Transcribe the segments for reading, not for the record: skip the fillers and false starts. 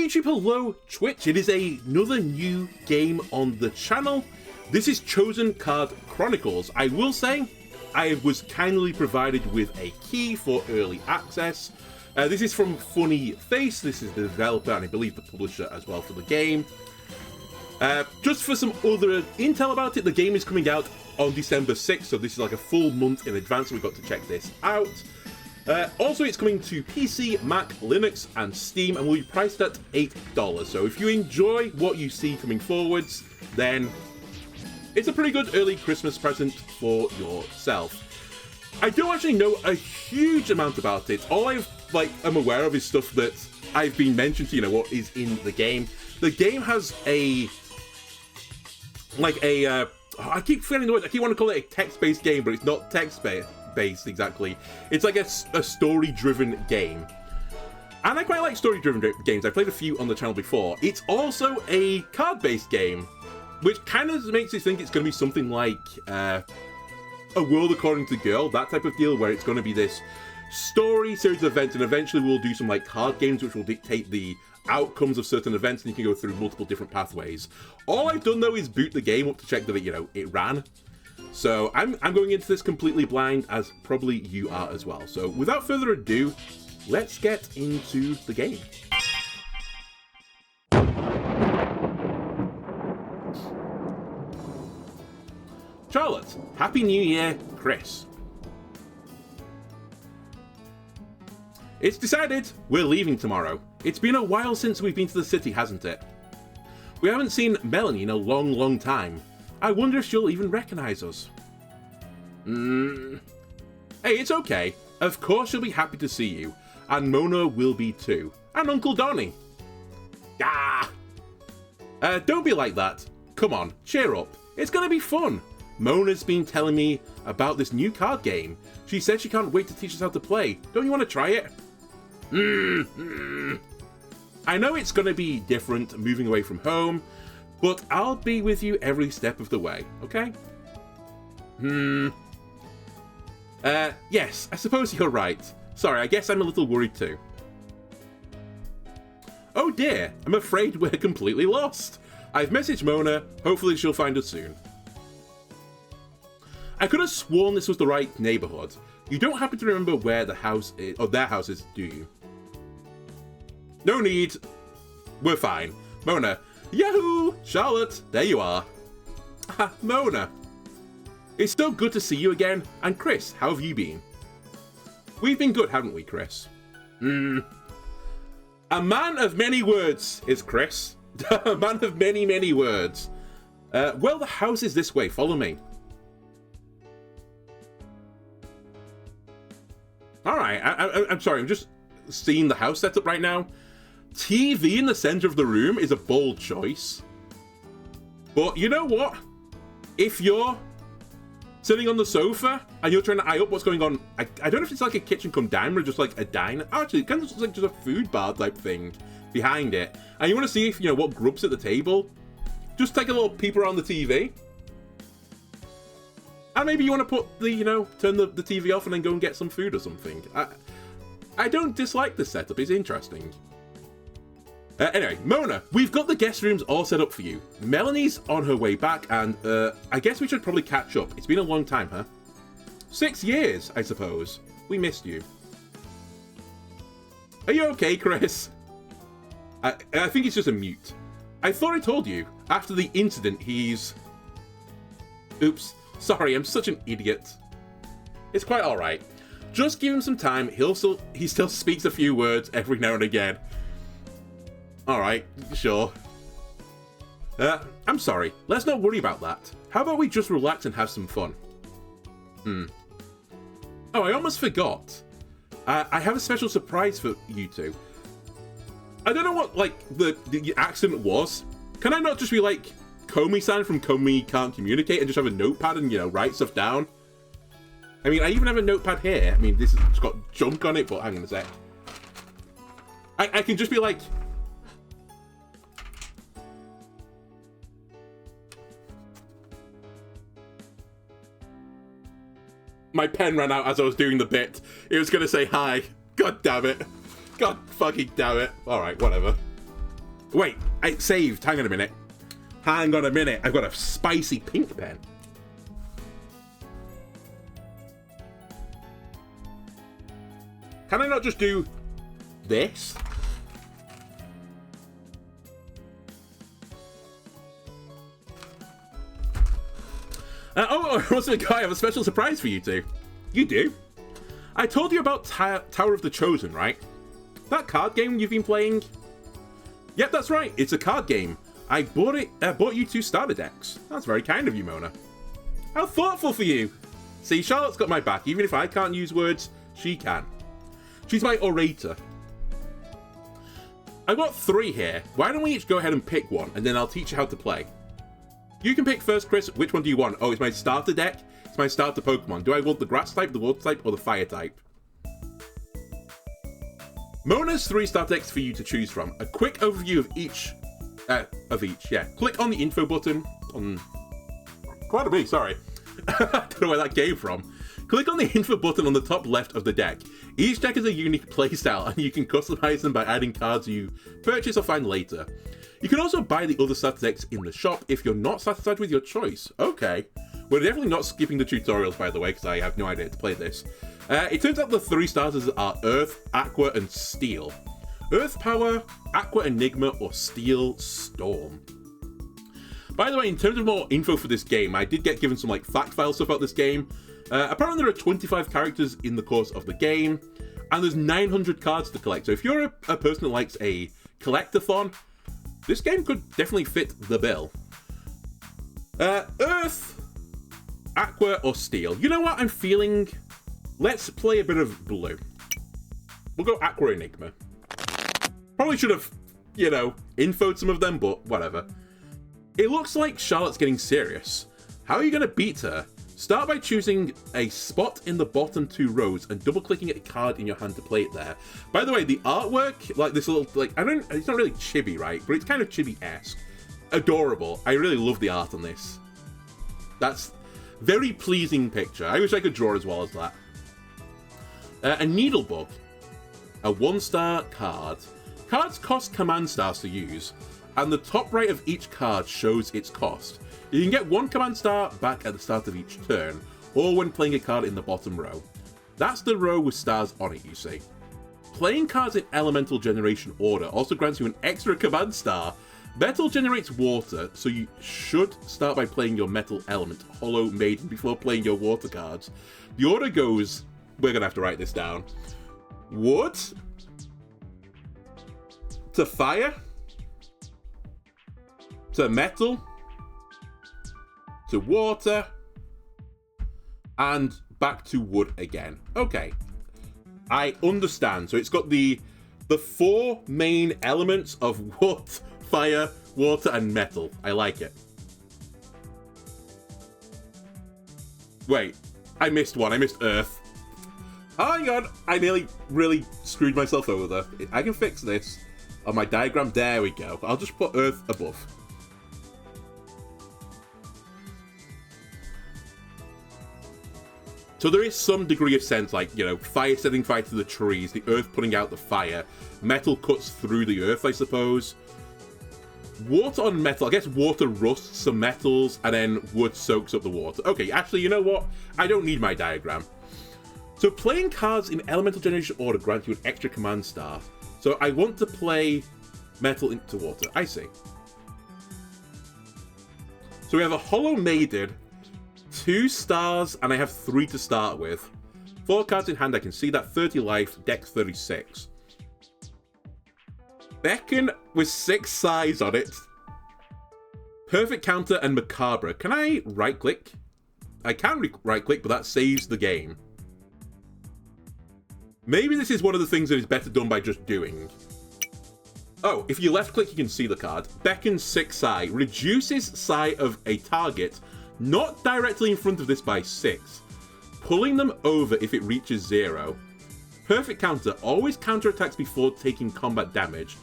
YouTube, hello Twitch. It is another new game on the channel. This is Chosen Card Chronicles. I will say, I was kindly provided with a key for early access. This is from Funnyface. This is the developer and I believe the publisher as well for the game. Just for some other intel about it, the game is coming out on December 6th, so this is like a full month in advance, so we've got to check this out. Also, it's coming to PC, Mac, Linux, and Steam, and will be priced at $8. So if you enjoy what you see coming forwards, then it's a pretty good early Christmas present for yourself. I don't actually know a huge amount about it. All I'm aware of is stuff that I've been mentioned to, what is in the game. The game has I keep forgetting the word. I keep wanting to call it a text-based game, but it's not text-based exactly. It's like a story-driven game. And I quite like story-driven games. I've played a few on the channel before. It's also a card-based game, which kind of makes you think it's going to be something like A World According to Girl, that type of deal, where it's going to be this story series of events, and eventually we'll do some card games which will dictate the outcomes of certain events, and you can go through multiple different pathways. All I've done though is boot the game up to check that it ran. So I'm going into this completely blind, as probably you are as well. So without further ado, let's get into the game. Charlotte, Happy New Year, Chris. It's decided, we're leaving tomorrow. It's been a while since we've been to the city, hasn't it? We haven't seen Melanie in a long, long time. I wonder if she'll even recognize us. Hey, it's okay. Of course she'll be happy to see you. And Mona will be too. And Uncle Donnie. Ah! Don't be like that. Come on, cheer up. It's gonna be fun. Mona's been telling me about this new card game. She said she can't wait to teach us how to play. Don't you want to try it? I know it's gonna be different moving away from home, but I'll be with you every step of the way, okay? Yes, I suppose you're right. Sorry, I guess I'm a little worried too. Oh dear, I'm afraid we're completely lost. I've messaged Mona, hopefully she'll find us soon. I could have sworn this was the right neighborhood. You don't happen to remember where the house is, or their house is, do you? No need. We're fine. Mona. Yahoo! Charlotte, there you are. Mona. It's so good to see you again. And Chris, how have you been? We've been good, haven't we, Chris? A man of many words is Chris. A man of many, many words. Well, the house is this way. Follow me. Alright, I'm sorry. I'm just seeing the house setup right now. TV in the center of the room is a bold choice. But you know what? If you're sitting on the sofa and you're trying to eye up what's going on, I don't know if it's like a kitchen come diner or just like a diner. Actually, it kind of looks like just a food bar type thing behind it. And you want to see if, what grub's at the table. Just take a little peep around the TV. And maybe you want to put the, turn the TV off and then go and get some food or something. I don't dislike this setup. It's interesting. Anyway, Mona, we've got the guest rooms all set up for you. Melanie's on her way back, and I guess we should probably catch up. It's been a long time, huh? 6 years, I suppose. We missed you. Are you okay, Chris? I think it's just a mute. I thought I told you. After the incident, he's... Oops. Sorry, I'm such an idiot. It's quite alright. Just give him some time. He still speaks a few words every now and again. Alright, sure. I'm sorry. Let's not worry about that. How about we just relax and have some fun? Oh, I almost forgot. I have a special surprise for you two. I don't know what, the accent was. Can I not just be like Komi-san from Komi Can't Communicate and just have a notepad and, write stuff down? I mean, I even have a notepad here. I mean, this has got junk on it, but hang on a sec. I can just be like... My pen ran out as I was doing the bit. It was going to say hi. God damn it. God fucking damn it. Alright, whatever. Wait, I saved. Hang on a minute. Hang on a minute. I've got a spicy pink pen. Can I not just do this? Also, Guy, I have a special surprise for you two. You do? I told you about Tower of the Chosen, right? That card game you've been playing? Yep, that's right. It's a card game. I bought you 2 starter decks. That's very kind of you, Mona. How thoughtful for you. See, Charlotte's got my back. Even if I can't use words, she can. She's my orator. I've got 3 here. Why don't we each go ahead and pick one, and then I'll teach you how to play. You can pick first, Chris. Which one do you want? Oh, it's my starter deck. It's my starter Pokemon. Do I want the grass type, the water type, or the fire type? Mona's 3 starter decks for you to choose from. A quick overview of each. Yeah. Click on the info button on... Pardon me, sorry. I don't know where that came from. Click on the info button on the top left of the deck. Each deck is a unique playstyle, and you can customize them by adding cards you purchase or find later. You can also buy the other starter decks in the shop if you're not satisfied with your choice. Okay. We're definitely not skipping the tutorials, by the way, because I have no idea how to play this. It turns out the 3 starters are Earth, Aqua, and Steel. Earth Power, Aqua Enigma, or Steel Storm. By the way, in terms of more info for this game, I did get given some fact file stuff about this game. Apparently there are 25 characters in the course of the game, and there's 900 cards to collect. So if you're a person that likes a collectathon, this game could definitely fit the bill. Earth, Aqua, or Steel? You know what I'm feeling? Let's play a bit of blue. We'll go Aqua Enigma. Probably should have, infoed some of them, but whatever. It looks like Charlotte's getting serious. How are you going to beat her? Start by choosing a spot in the bottom 2 rows and double-clicking a card in your hand to play it there. By the way, the artwork, this little, it's not really chibi, right? But it's kind of chibi-esque. Adorable. I really love the art on this. That's very pleasing picture. I wish I could draw as well as that. A Needlebug. A 1-star card. Cards cost command stars to use, and the top right of each card shows its cost. You can get 1 command star back at the start of each turn, or when playing a card in the bottom row. That's the row with stars on it, you see. Playing cards in elemental generation order also grants you an extra command star. Metal generates water, so you should start by playing your metal element, Hollow Maiden, before playing your water cards. The order goes... We're going to have to write this down. Wood. To fire. To metal. To water. And back to wood again. Okay. I understand. So it's got the 4 main elements of wood, fire, water, and metal. I like it. Wait. I missed one. I missed earth. Hang on. I nearly really screwed myself over. I can fix this. On my diagram. There we go. I'll just put earth above. So there is some degree of sense, fire setting fire to the trees, the earth putting out the fire, metal cuts through the earth, I suppose. Water on metal, I guess water rusts some metals, and then wood soaks up the water. Okay, actually, you know what? I don't need my diagram. So playing cards in elemental generation order grants you an extra command star. So I want to play metal into water. I see. So we have a Hollow Maiden, 2 stars, and I have 3 to start with. 4 cards in hand, I can see that. 30 life, dex 36. Beckon with 6 size on it. Perfect Counter and Macabre. Can I right-click? I can right-click, but that saves the game. Maybe this is one of the things that is better done by just doing. Oh, if you left-click, you can see the card. Beckon 6 Psi. Reduces Psi of a target not directly in front of this by 6. Pulling them over if it reaches 0. Perfect Counter. Always counterattacks before taking combat damage.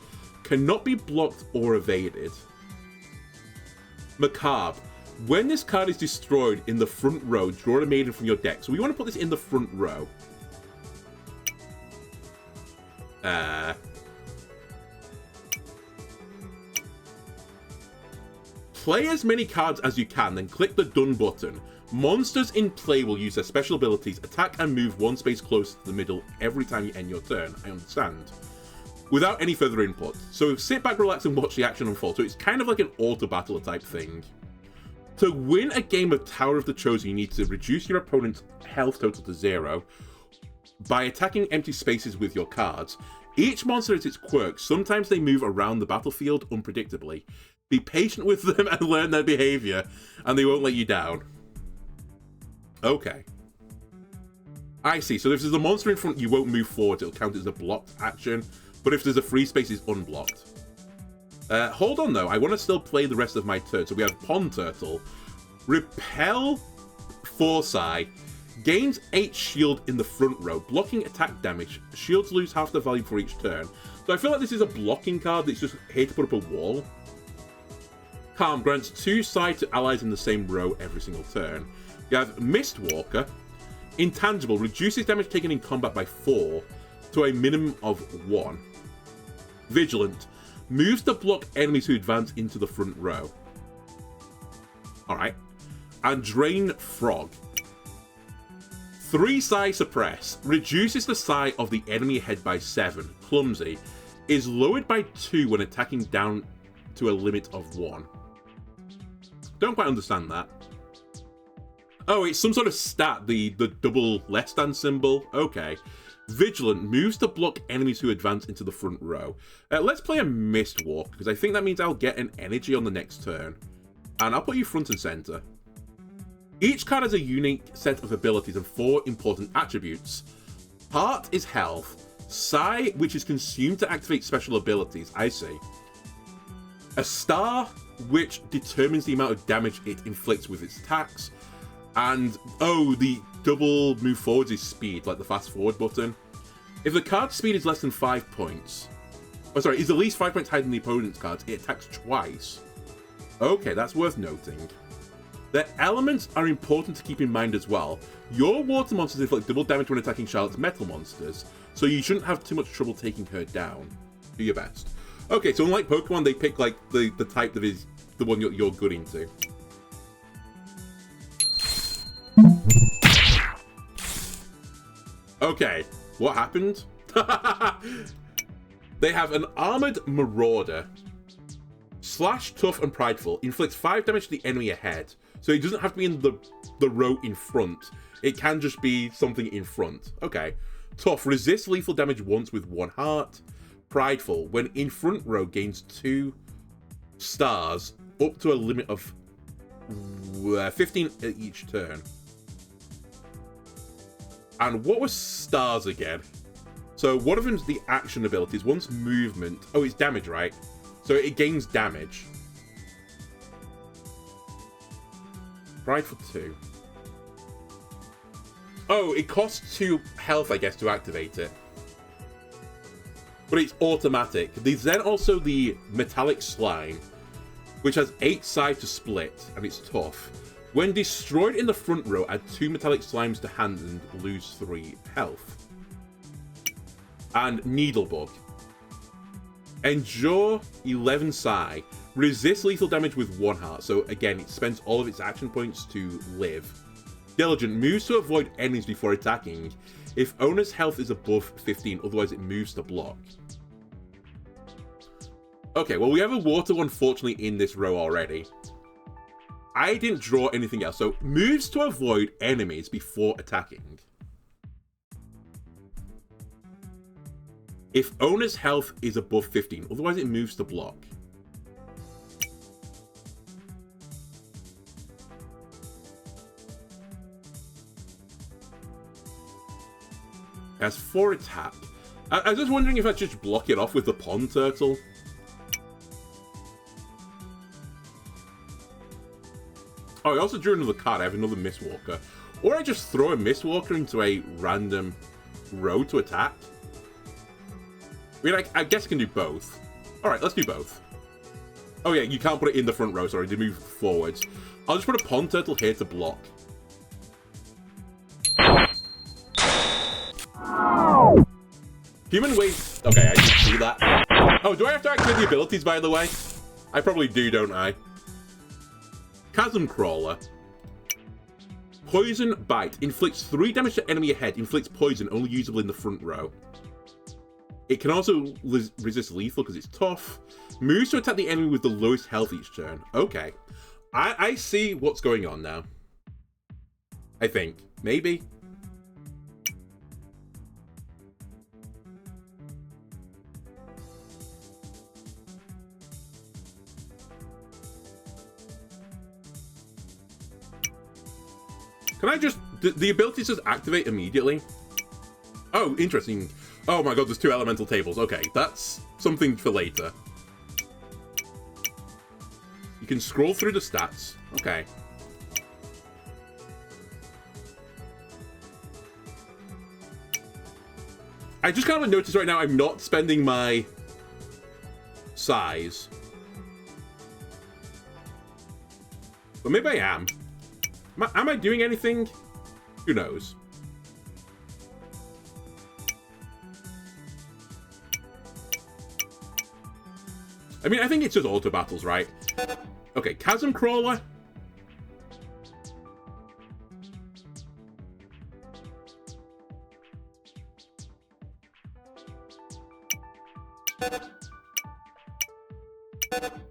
Cannot be blocked or evaded. Macabre. When this card is destroyed in the front row, draw a maiden from your deck. So we want to put this in the front row. Play as many cards as you can, then click the done button. Monsters in play will use their special abilities, attack and move one space closer to the middle every time you end your turn. I understand. Without any further input. So sit back, relax, and watch the action unfold. So it's kind of like an auto-battler type thing. To win a game of Tower of the Chosen, you need to reduce your opponent's health total to 0 by attacking empty spaces with your cards. Each monster has its quirks. Sometimes they move around the battlefield unpredictably. Be patient with them and learn their behavior, and they won't let you down. Okay. I see. So if there's a monster in front, you won't move forward. It'll count as a blocked action. But if there's a free space, it's unblocked. Hold on, though. I want to still play the rest of my turn. So we have Pond Turtle. Repel Foresight. Gains 8 shield in the front row. Blocking attack damage. Shields lose half the value for each turn. So I feel like this is a blocking card that's just here to put up a wall. Calm grants 2 side to allies in the same row every single turn. You have Mistwalker. Intangible. Reduces damage taken in combat by 4 to a minimum of 1. Vigilant. Moves to block enemies who advance into the front row. Alright. And Drain Frog. 3 psi suppress. Reduces the psi of the enemy ahead by 7. Clumsy. Is lowered by 2 when attacking down to a limit of 1. Don't quite understand that. Oh, it's some sort of stat, the double less than symbol. Okay. Vigilant moves to block enemies who advance into the front row. Let's play a Mistwalk, because I think that means I'll get an energy on the next turn. And I'll put you front and center. Each card has a unique set of abilities and 4 important attributes. Heart is health. Psi, which is consumed to activate special abilities. I see. A star, which determines the amount of damage it inflicts with its attacks. And, oh, the double move forwards is speed, like the fast forward button. If the card's speed is less than 5 points... Oh, sorry, is at least 5 points higher than the opponent's cards, it attacks twice. Okay, that's worth noting. The elements are important to keep in mind as well. Your water monsters inflict double damage when attacking Charlotte's metal monsters, so you shouldn't have too much trouble taking her down. Do your best. Okay, so unlike Pokemon, they pick like the type that is the one you're good into. Okay, what happened? They have an Armored Marauder. Slash, Tough, and Prideful. Inflicts 5 damage to the enemy ahead. So it doesn't have to be in the row in front. It can just be something in front. Okay. Tough. Resists lethal damage once with 1 heart. Prideful. When in front row, gains 2 stars up to a limit of 15 at each turn. And what was stars again? So one of them's the action abilities. One's movement. Oh, it's damage, right? So it gains damage. Prideful 2. Oh, it costs 2 health, I guess, to activate it. But it's automatic. There's then also the Metallic Slime, which has 8 sides to split, and it's tough. When destroyed in the front row, add 2 Metallic Slimes to hand and lose 3 health. And Needlebug. Endure 11 psi. Resist lethal damage with 1 heart. So again, it spends all of its action points to live. Diligent moves to avoid enemies before attacking. If owner's health is above 15, otherwise it moves to block. Okay, well we have a water one unfortunately in this row already. I didn't draw anything else. So moves to avoid enemies before attacking. If owner's health is above 15, otherwise it moves to block. It has 4 attack. I was just wondering if I should just block it off with the Pond Turtle. Oh, I also drew another card. I have another Mistwalker. Or I just throw a Mistwalker into a random row to attack. I mean, I guess I can do both. Alright, let's do both. Oh yeah, you can't put it in the front row, sorry, to move forwards. I'll just put a Pond Turtle here to block. Human waste... Okay, I didn't see that. Oh, do I have to activate the abilities, by the way? I probably do, don't I? Chasm Crawler. Poison Bite. Inflicts 3 damage to enemy ahead. Inflicts poison, only usable in the front row. It can also resist lethal because it's tough. Moves to attack the enemy with the lowest health each turn. Okay. I see what's going on now. I think. Maybe. Can I just... The abilities just activate immediately? Oh, interesting. Oh my god, there's 2 elemental tables. Okay, that's something for later. You can scroll through the stats. Okay. I just kind of noticed right now I'm not spending my size. But maybe I am. Am I doing anything? Who knows? I mean, I think it's just auto battles, right? Okay, Chasm Crawler.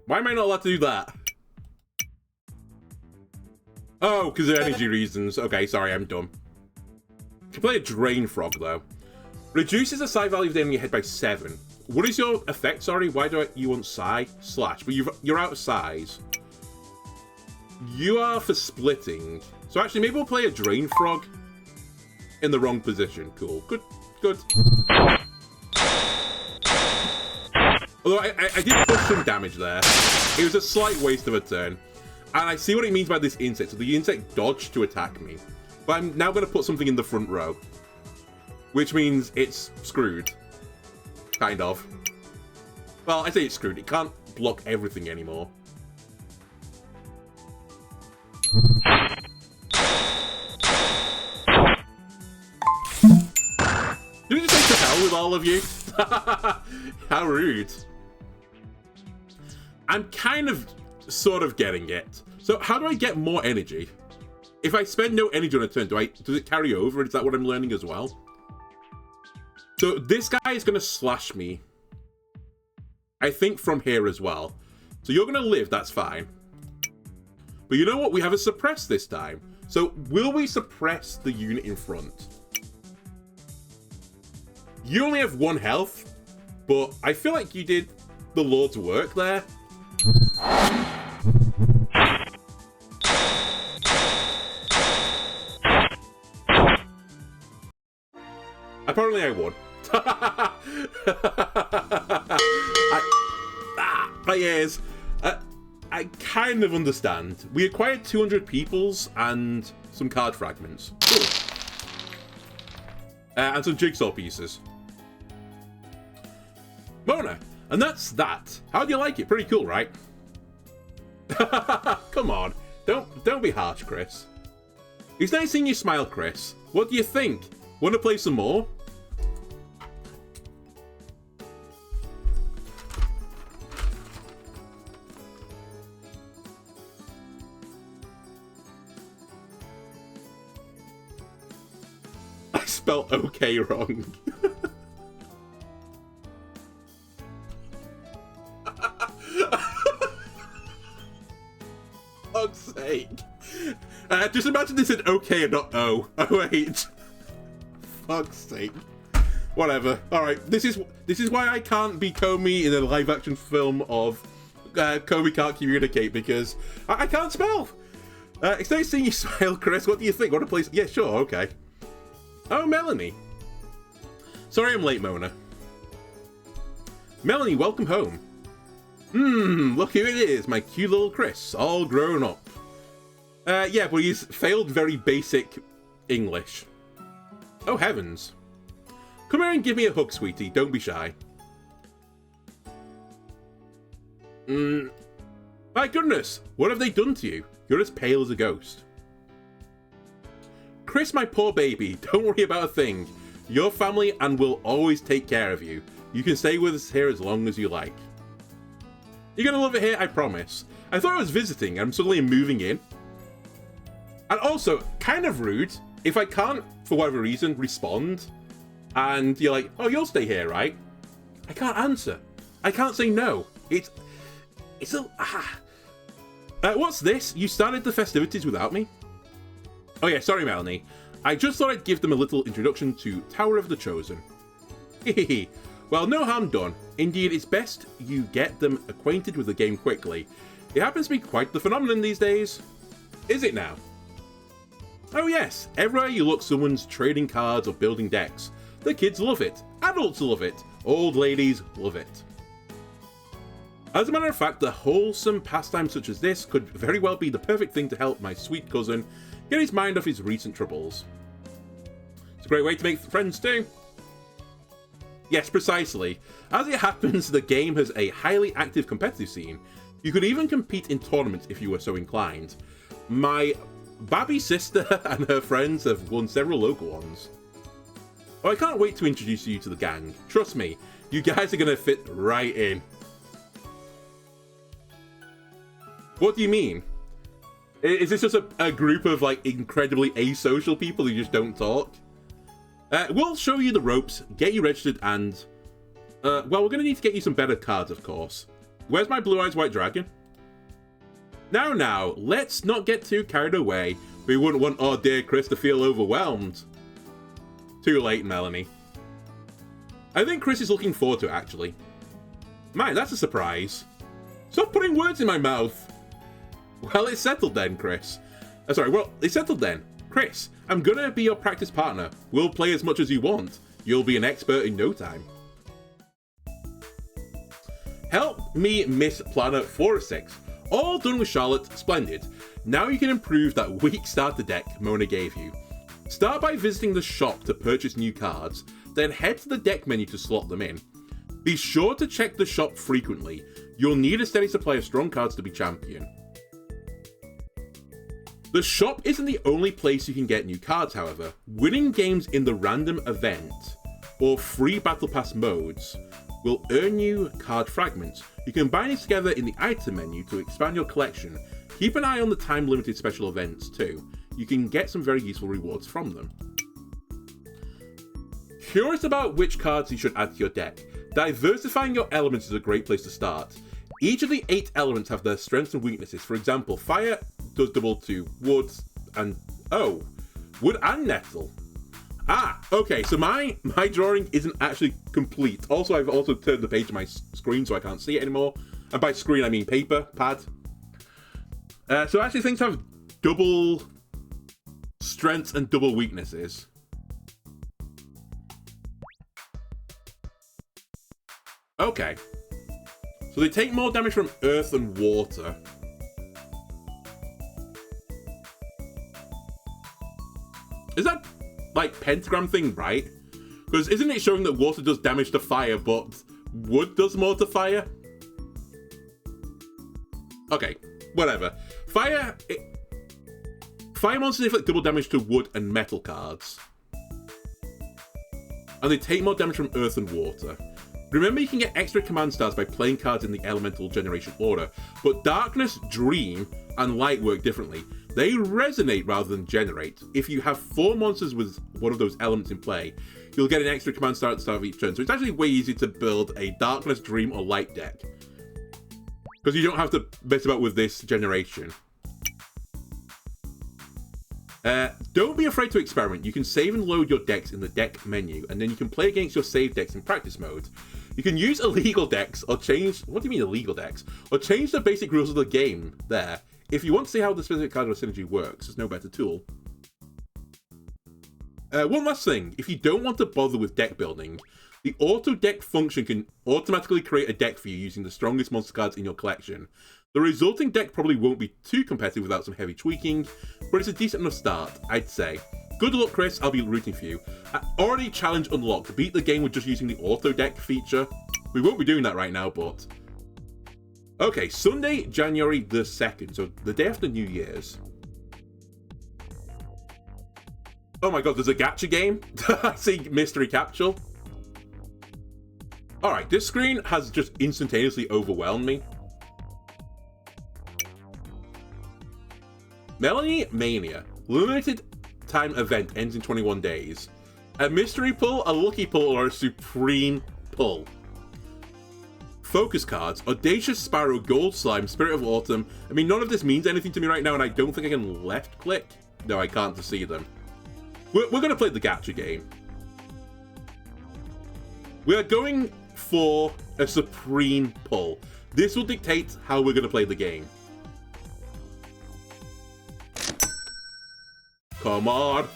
Why am I not allowed to do that? Oh, because of energy reasons. Okay, sorry, I'm dumb. You can play a Drain Frog, though. Reduces the psi value of the enemy head by 7. What is your effect, sorry? Why do you want psi? Slash, but you're out of size. You are for splitting. So actually, maybe we'll play a Drain Frog in the wrong position. Cool. Good. Good. Although I did push some damage there. It was a slight waste of a turn. And I see what it means by this insect. So the insect dodged to attack me. But I'm now going to put something in the front row. Which means it's screwed. Kind of. Well, I say it's screwed. It can't block everything anymore. Did you just say to hell with all of you? How rude. I'm kind of... sort of getting it. So how do I get more energy? If I spend no energy on a turn, does it carry over? Is that what I'm learning as well? So this guy is going to slash me. I think from here as well. So you're going to live, that's fine. But you know what? We have a suppress this time. So will we suppress the unit in front? You only have 1 health, but I feel like you did the Lord's work there. Apparently I won. My ears. I kind of understand. We acquired 200 peoples and some card fragments. Cool. And some jigsaw pieces. Mona, and that's that. How do you like it? Pretty cool, right? Come on. Don't be harsh, Chris. It's nice seeing you smile, Chris. What do you think? Want to play some more? I spelled okay wrong. Fuck's sake. Just imagine this said okay and not O. Oh wait. Fuck's sake. Whatever. Alright, this is why I can't be Komi in a live action film of Komi Can't Communicate, because I can't spell. It's nice seeing you smile, Chris. What do you think? Want to play? Yeah, sure, okay. Oh, Melanie. Sorry I'm late, Mona. Melanie, welcome home. Look who it is, my cute little Chris, all grown up. Yeah, but he's failed very basic English. Oh, heavens. Come here and give me a hug, sweetie. Don't be shy. My goodness, what have they done to you? You're as pale as a ghost. Chris, my poor baby, don't worry about a thing. Your family and we'll always take care of you. You can stay with us here as long as you like. You're gonna love it here, I promise. I thought I was visiting, and I'm suddenly moving in. And also, kind of rude, if I can't, for whatever reason, respond, and you're like, oh, you'll stay here, right? I can't answer. I can't say no. It's what's this? You started the festivities without me? Oh yeah, sorry, Melanie. I just thought I'd give them a little introduction to Tower of the Chosen. Hehehe. Well, no harm done. Indeed, it's best you get them acquainted with the game quickly. It happens to be quite the phenomenon these days. Is it now? Oh yes, everywhere you look someone's trading cards or building decks. The kids love it, adults love it, old ladies love it. As a matter of fact, a wholesome pastime such as this could very well be the perfect thing to help my sweet cousin get his mind off his recent troubles. It's a great way to make friends too. Yes, precisely. As it happens, the game has a highly active competitive scene. You could even compete in tournaments if you were so inclined. My Babby sister and her friends have won several local ones. Oh, I can't wait to introduce you to the gang. Trust me, you guys are gonna fit right in. What do you mean? Is this just a group of like incredibly asocial people who just don't talk? We'll show you the ropes, get you registered, and well, we're gonna need to get you some better cards, of course. Where's my Blue Eyes White Dragon? Now, let's not get too carried away. We wouldn't want our dear Chris to feel overwhelmed. Too late, Melanie. I think Chris is looking forward to it, actually. Man, that's a surprise. Stop putting words in my mouth. Well, it's settled then, Chris. It's settled then. Chris, I'm gonna be your practice partner. We'll play as much as you want. You'll be an expert in no time. Help me, Miss Planner 406. All done with Charlotte. Splendid. Now you can improve that weak starter deck Mona gave you. Start by visiting the shop to purchase new cards, then head to the deck menu to slot them in. Be sure to check the shop frequently. You'll need a steady supply of strong cards to be champion. The shop isn't the only place you can get new cards, however. Winning games in the random event or free battle pass modes will earn you card fragments. You can bind these together in the item menu to expand your collection. Keep an eye on the time limited special events too. You can get some very useful rewards from them. Curious about which cards you should add to your deck? Diversifying your elements is a great place to start. Each of the 8 elements have their strengths and weaknesses. For example, fire does double to wood and wood and nettle. Okay, so my drawing isn't actually complete. Also, I've also turned the page of my screen so I can't see it anymore. And by screen, I mean paper, pad. So actually things have double strengths and double weaknesses. Okay. So they take more damage from earth and water. Is that like pentagram thing right? Because isn't it showing that water does damage to fire, but wood does more to fire? Okay, whatever. Fire monsters inflict double damage to wood and metal cards. And they take more damage from earth and water. Remember, you can get extra command stars by playing cards in the elemental generation order, but Darkness, Dream, and Light work differently. They resonate rather than generate. If you have 4 monsters with one of those elements in play, you'll get an extra command star at the start of each turn, so it's actually way easier to build a Darkness, Dream, or Light deck. Because you don't have to mess about with this generation. Don't be afraid to experiment. You can save and load your decks in the deck menu, and then you can play against your save decks in practice mode. You can use illegal decks, or change... What do you mean illegal decks? Or change the basic rules of the game there. If you want to see how the specific card or synergy works, there's no better tool. One last thing. If you don't want to bother with deck building, the auto deck function can automatically create a deck for you using the strongest monster cards in your collection. The resulting deck probably won't be too competitive without some heavy tweaking, but it's a decent enough start, I'd say. Good luck, Chris, I'll be rooting for you. Already challenge unlocked. Beat the game with just using the auto deck feature. We won't be doing that right now, but... Okay, Sunday, January the 2nd, so the day after New Year's. Oh my god, there's a gacha game? I see mystery capsule. Alright, this screen has just instantaneously overwhelmed me. Melanie Mania. Limited time event ends in 21 days. A mystery pull, a lucky pull, or a supreme pull. Focus cards. Audacious Sparrow, Gold Slime, Spirit of Autumn. I mean, none of this means anything to me right now, and I don't think I can left click. No, I can't to see them. We're going to play the gacha game. We are going for a supreme pull. This will dictate how we're going to play the game. Come on.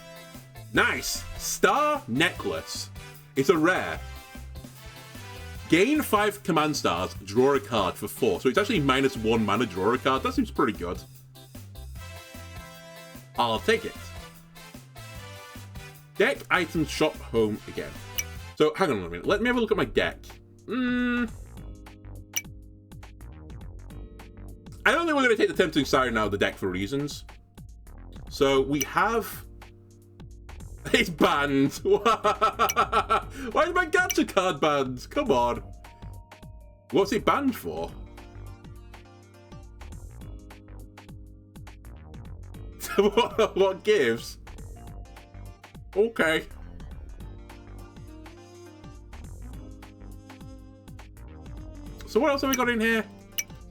Nice. Star Necklace. It's a rare. Gain 5 command stars, draw a card for 4. So it's actually -1 mana, draw a card. That seems pretty good. I'll take it. Deck, items, shop, home again. So, hang on a minute. Let me have a look at my deck. I don't think we're going to take the Tempting Siren out of the deck for reasons. So, we have... It's banned! Why is my gacha card banned? Come on. What's it banned for? What gives? Okay. So what else have we got in here?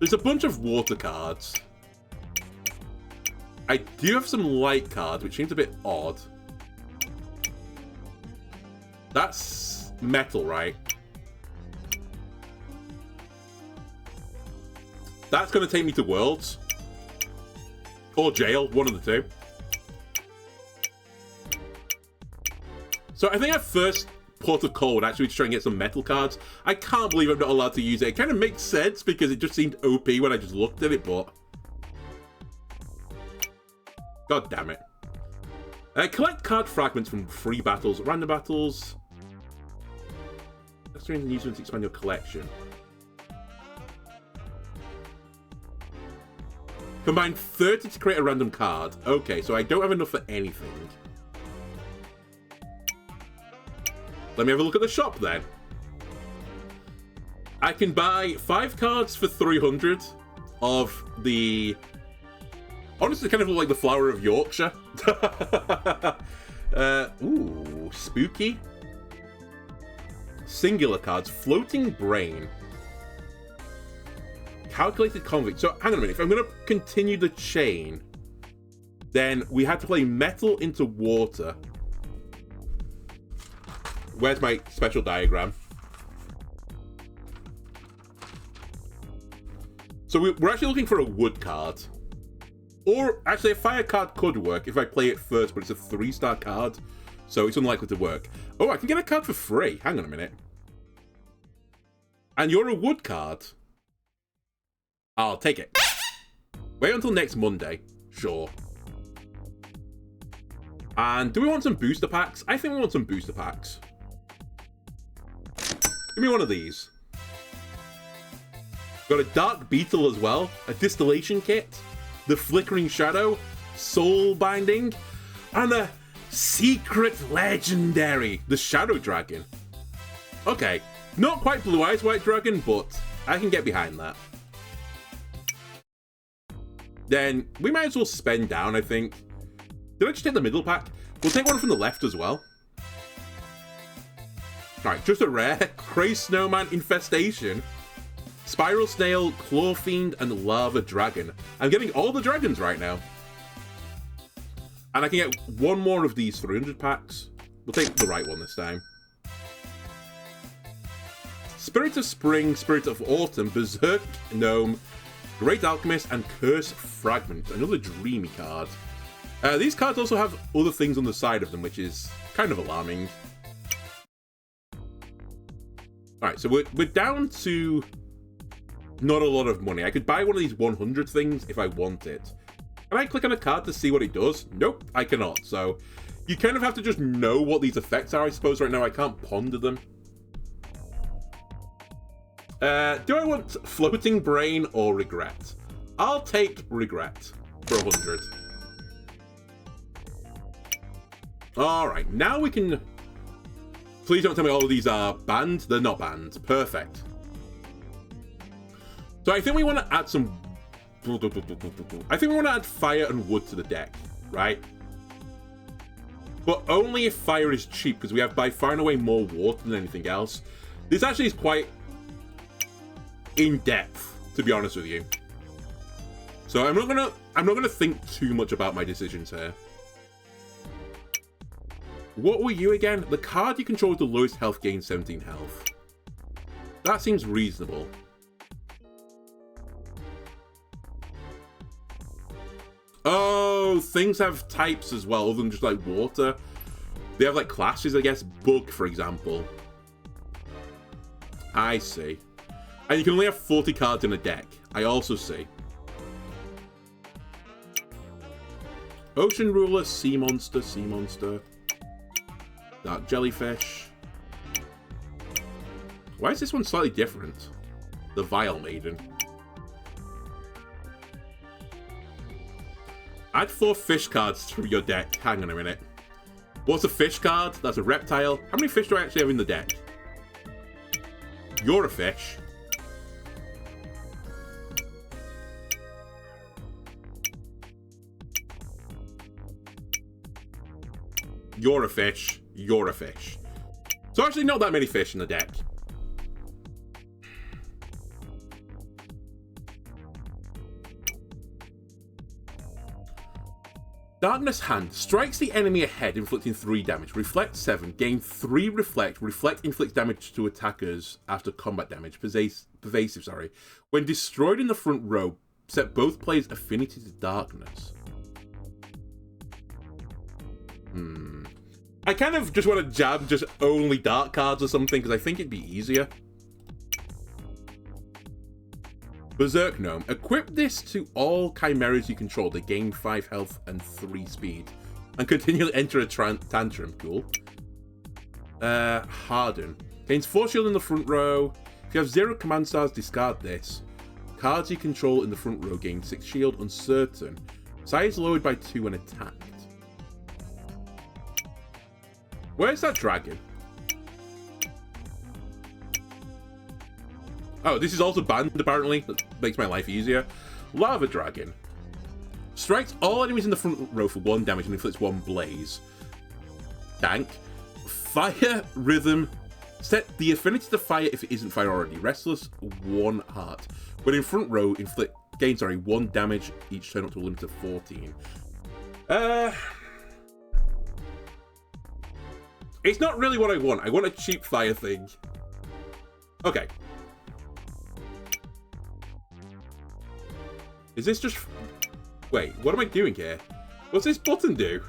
There's a bunch of water cards. I do have some light cards, which seems a bit odd. That's metal, right? That's going to take me to Worlds. Or jail, one of the two. So I think our first port of call would actually try and get some metal cards. I can't believe I'm not allowed to use it. It kind of makes sense because it just seemed OP when I just looked at it, but... God damn it. Collect card fragments from free battles, random battles. Let's try and use them to expand your collection. Combine 30 to create a random card. Okay, so I don't have enough for anything. Let me have a look at the shop then. I can buy 5 cards for 300 of the... Honestly, kind of look like the Flower of Yorkshire. Ooh, spooky. Singular cards. Floating Brain. Calculated Convict. So, hang on a minute. If I'm going to continue the chain, then we have to play metal into water. Where's my special diagram? So we're actually looking for a wood card. Or, actually, a fire card could work if I play it first, but it's a 3-star card, so it's unlikely to work. Oh, I can get a card for free. Hang on a minute. And you're a wood card. I'll take it. Wait until next Monday. Sure. And do we want some booster packs? I think we want some booster packs. Give me one of these. Got a Dark Beetle as well. A Distillation Kit. The Flickering Shadow. Soul Binding. And a Secret Legendary. The Shadow Dragon. Okay. Not quite Blue Eyes White Dragon, but I can get behind that. Then we might as well spend down, I think. Did I just take the middle pack? We'll take one from the left as well. Alright, just a rare. Cray Snowman Infestation. Spiral Snail, Claw Fiend, and Lava Dragon. I'm getting all the dragons right now. And I can get one more of these 300 packs. We'll take the right one this time. Spirit of Spring, Spirit of Autumn, Berserk Gnome, Great Alchemist, and Curse Fragment. Another dreamy card. These cards also have other things on the side of them, which is kind of alarming. Alright, so we're down to not a lot of money. I could buy one of these 100 things if I want it. Can I click on a card to see what it does? Nope, I cannot. So you kind of have to just know what these effects are, I suppose. Right now I can't ponder them. Do I want Floating Brain or Regret? I'll take Regret for 100. Alright, now we can... Please don't tell me all of these are banned. They're not banned. Perfect. So I think we want to add some I think we want to add fire and wood to the deck, right? But only if fire is cheap, because we have by far and away more water than anything else. This actually is quite in-depth, to be honest with you. So I'm not gonna think too much about my decisions here. What were you again? The card you control with the lowest health gains 17 health. That seems reasonable. Oh, things have types as well, other than just like water. They have like classes, I guess. Bug, for example. I see. And you can only have 40 cards in a deck. I also see. Ocean Ruler, Sea Monster, Sea Monster. Dark Jellyfish. Why is this one slightly different? The Vile Maiden. Add 4 fish cards to your deck. Hang on a minute. What's a fish card? That's a reptile. How many fish do I actually have in the deck? You're a fish. You're a fish. You're a fish. So actually not that many fish in the deck. Darkness Hand. Strikes the enemy ahead, inflicting 3 damage. Reflect 7. Gain 3 reflect. Reflect inflicts damage to attackers after combat damage. Pervasive, sorry. When destroyed in the front row, set both players' affinity to darkness. I kind of just want to jab just only dark cards or something, because I think it'd be easier. Berserk Gnome. Equip this to all chimeras you control. They gain 5 health and 3 speed. And continually enter a tantrum. Cool. Harden. Gains 4 shield in the front row. If you have 0 command stars, discard this. Cards you control in the front row gain 6 shield. Uncertain. Size lowered by 2 when attacked. Where's that dragon? Oh, this is also banned, apparently. That makes my life easier. Lava Dragon. Strikes all enemies in the front row for 1 damage and inflicts 1 blaze. Tank. Fire Rhythm. Set the affinity to fire if it isn't fire already. Restless, 1 heart. When in front row, gain 1 damage each turn up to a limit of 14. It's not really what I want. I want a cheap fire thing. Okay. Is this just... Wait, what am I doing here? What's this button do?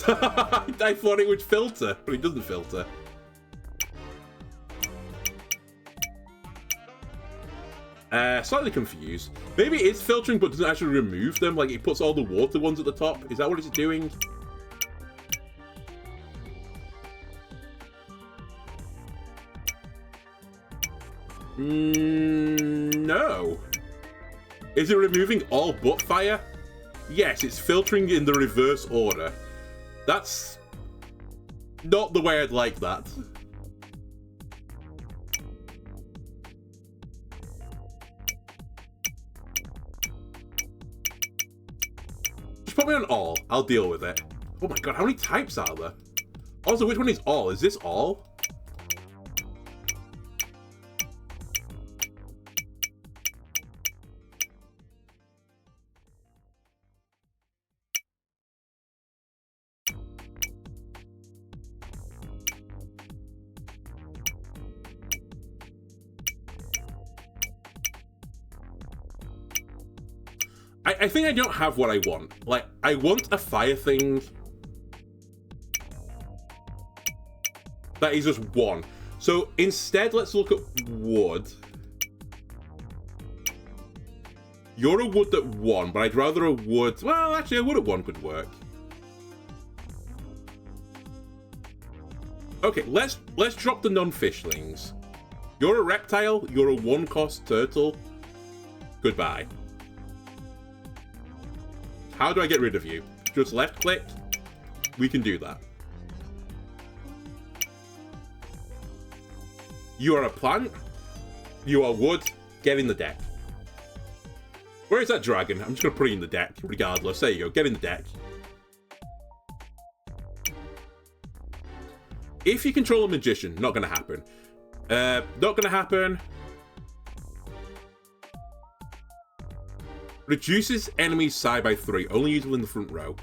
I thought it would filter, but it doesn't filter. Slightly confused. Maybe it's filtering, but doesn't actually remove them. Like, it puts all the water ones at the top. Is that what it's doing? No. Is it removing all but fire? Yes, it's filtering in the reverse order. That's not the way I'd like that. Just put me on all. I'll deal with it. Oh my god, how many types are there? Also, which one is all? Is this all? I think I don't have what I want. Like, I want a fire thing that is just 1. So instead, let's look at wood. You're a wood at 1, but I'd rather a wood... Well, actually, a wood at 1 could work. Okay, let's drop the non-fishlings. You're a reptile. You're a 1-cost turtle. Goodbye. How do I get rid of you? Just left click? We can do that. You are a plant. You are wood. Get in the deck. Where is that dragon? I'm just going to put it in the deck, regardless. There you go. Get in the deck. If you control a magician, not going to happen. Not going to happen. Reduces enemies' side by 3. Only usable in the front row.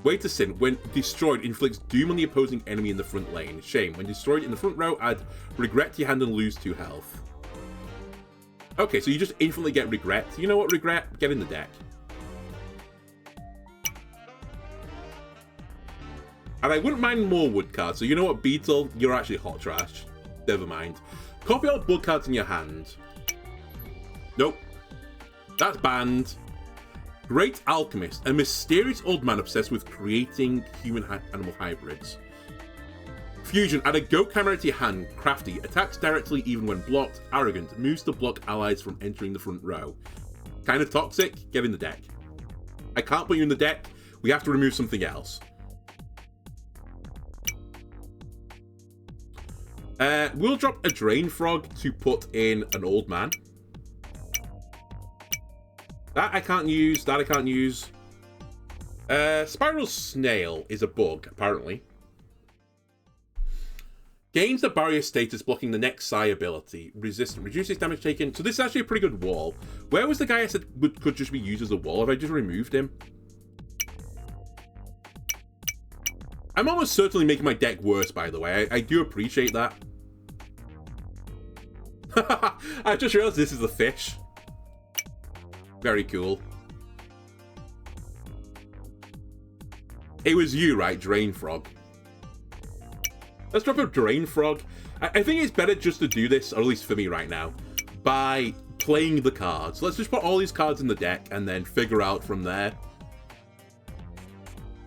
Way to sin. When destroyed, inflicts doom on the opposing enemy in the front lane. Shame. When destroyed in the front row, add regret to your hand and lose 2 health. Okay, so you just instantly get regret. You know what, regret? Get in the deck. And I wouldn't mind more wood cards. So you know what, Beetle? You're actually hot trash. Never mind. Copy all wood cards in your hand. Nope. That's banned. Great Alchemist. A mysterious old man obsessed with creating human-animal hybrids. Fusion. Add a goat chimera to your hand. Crafty. Attacks directly even when blocked. Arrogant. Moves to block allies from entering the front row. Kind of toxic. Get in the deck. I can't put you in the deck. We have to remove something else. We'll drop a Drain Frog to put in an old man. That I can't use. That I can't use. Spiral Snail is a bug, apparently. Gains the barrier status, blocking the next Psi ability. Resistant. Reduces damage taken. So this is actually a pretty good wall. Where was the guy I said could just be used as a wall? Have I just removed him? I'm almost certainly making my deck worse, by the way. I do appreciate that. I just realized this is a fish. Very cool. It was you, right? Drain Frog. Let's drop a Drain Frog. I think it's better just to do this, or at least for me right now, by playing the cards. Let's just put all these cards in the deck and then figure out from there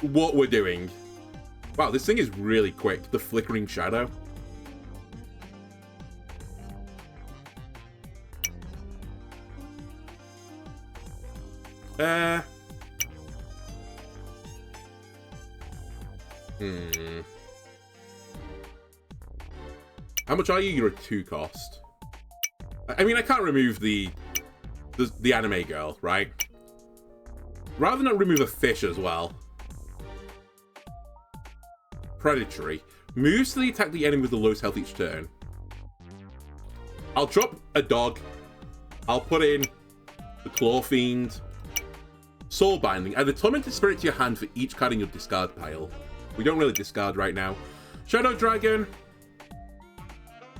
what we're doing. Wow, this thing is really quick. The Flickering Shadow. How much are you? You're a 2 cost. I mean, I can't remove the anime girl, right? Rather than remove a fish as well. Predatory. Moves to attack the enemy with the lowest health each turn. I'll drop a dog. I'll put in the Claw Fiend. Soul Binding. Add a tormented spirit to your hand for each card in your discard pile. We don't really discard right now. Shadow Dragon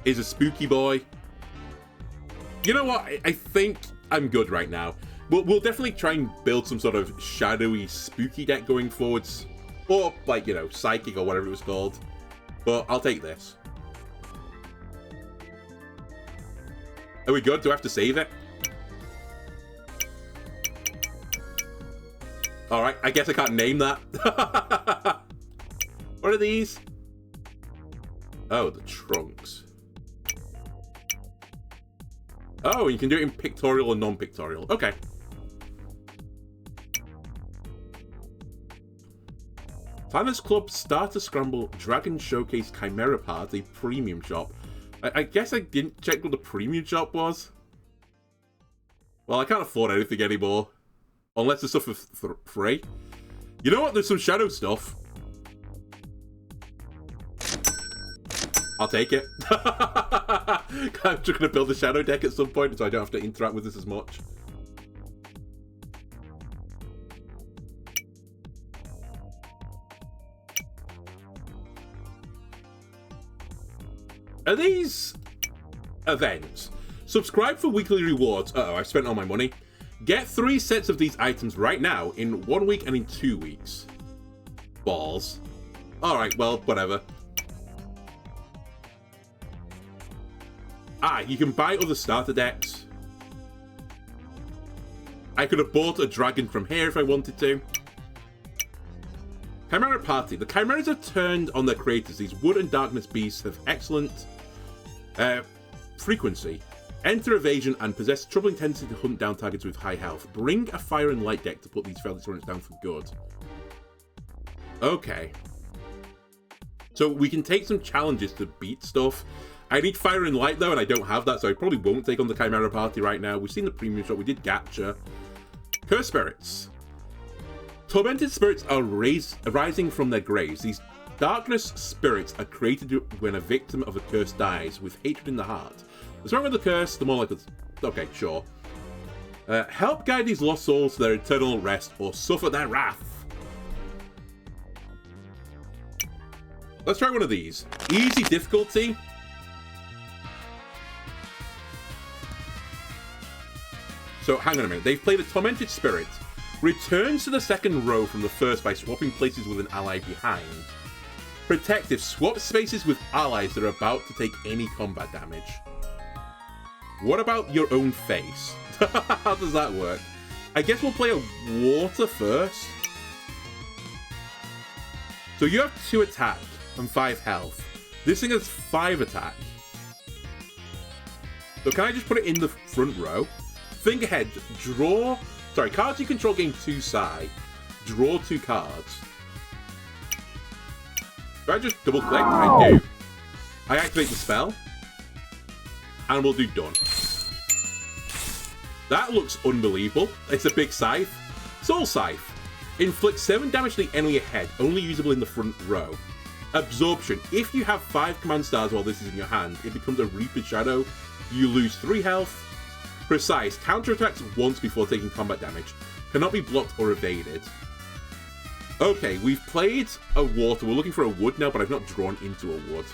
is a spooky boy. You know what? I think I'm good right now. We'll definitely try and build some sort of shadowy, spooky deck going forwards. Or, like, you know, Psychic or whatever it was called. But I'll take this. Are we good? Do I have to save it? Alright, I guess I can't name that. What are these? Oh, the trunks. Oh, you can do it in pictorial or non-pictorial. Okay. Tanner's Club Starter Scramble Dragon Showcase Chimera Party Premium Shop. I guess I didn't check what the premium shop was. Well, I can't afford anything anymore. Unless the stuff is free. You know what? There's some shadow stuff. I'll take it. I'm just going to build a shadow deck at some point so I don't have to interact with this as much. Are these events? Subscribe for weekly rewards. Uh-oh, I spent all my money. Get 3 sets of these items right now in 1 week and in 2 weeks. Balls. Alright, well, whatever. Ah, you can buy other starter decks. I could have bought a dragon from here if I wanted to. Chimera Party. The Chimeras have turned on their creators. These wood and darkness beasts have excellent frequency. Enter evasion and possess troubling tendency to hunt down targets with high health. Bring a fire and light deck to put these feathered opponents down for good. Okay. So we can take some challenges to beat stuff. I need fire and light though, and I don't have that, so I probably won't take on the Chimera Party right now. We've seen the premium shot. We did Gacha. Curse spirits. Tormented spirits are arising from their graves. These darkness spirits are created when a victim of a curse dies, with hatred in the heart. The stronger the curse, the more likely... Okay, sure. Help guide these lost souls to their eternal rest, or suffer their wrath. Let's try one of these. Easy difficulty. So, hang on a minute. They've played a Tormented Spirit. Returns to the second row from the first by swapping places with an ally behind. Protective. Swap spaces with allies that are about to take any combat damage. What about your own face? How does that work? I guess we'll play a water first. So you have 2 attack and 5 health. This thing has 5 attack. So can I just put it in the front row? Think ahead. Draw... Sorry, cards you control gain 2 psi. Draw 2 cards. Do I just double click? I do. I activate the spell. And we'll do done. That looks unbelievable. It's a big scythe. Soul Scythe. Inflicts 7 damage to the enemy ahead, only usable in the front row. Absorption. If you have 5 command stars while this is in your hand, it becomes a Reaper's Shadow. You lose 3 health. Precise. Counterattacks once before taking combat damage. Cannot be blocked or evaded. Okay, we've played a water. We're looking for a wood now, but I've not drawn into a wood.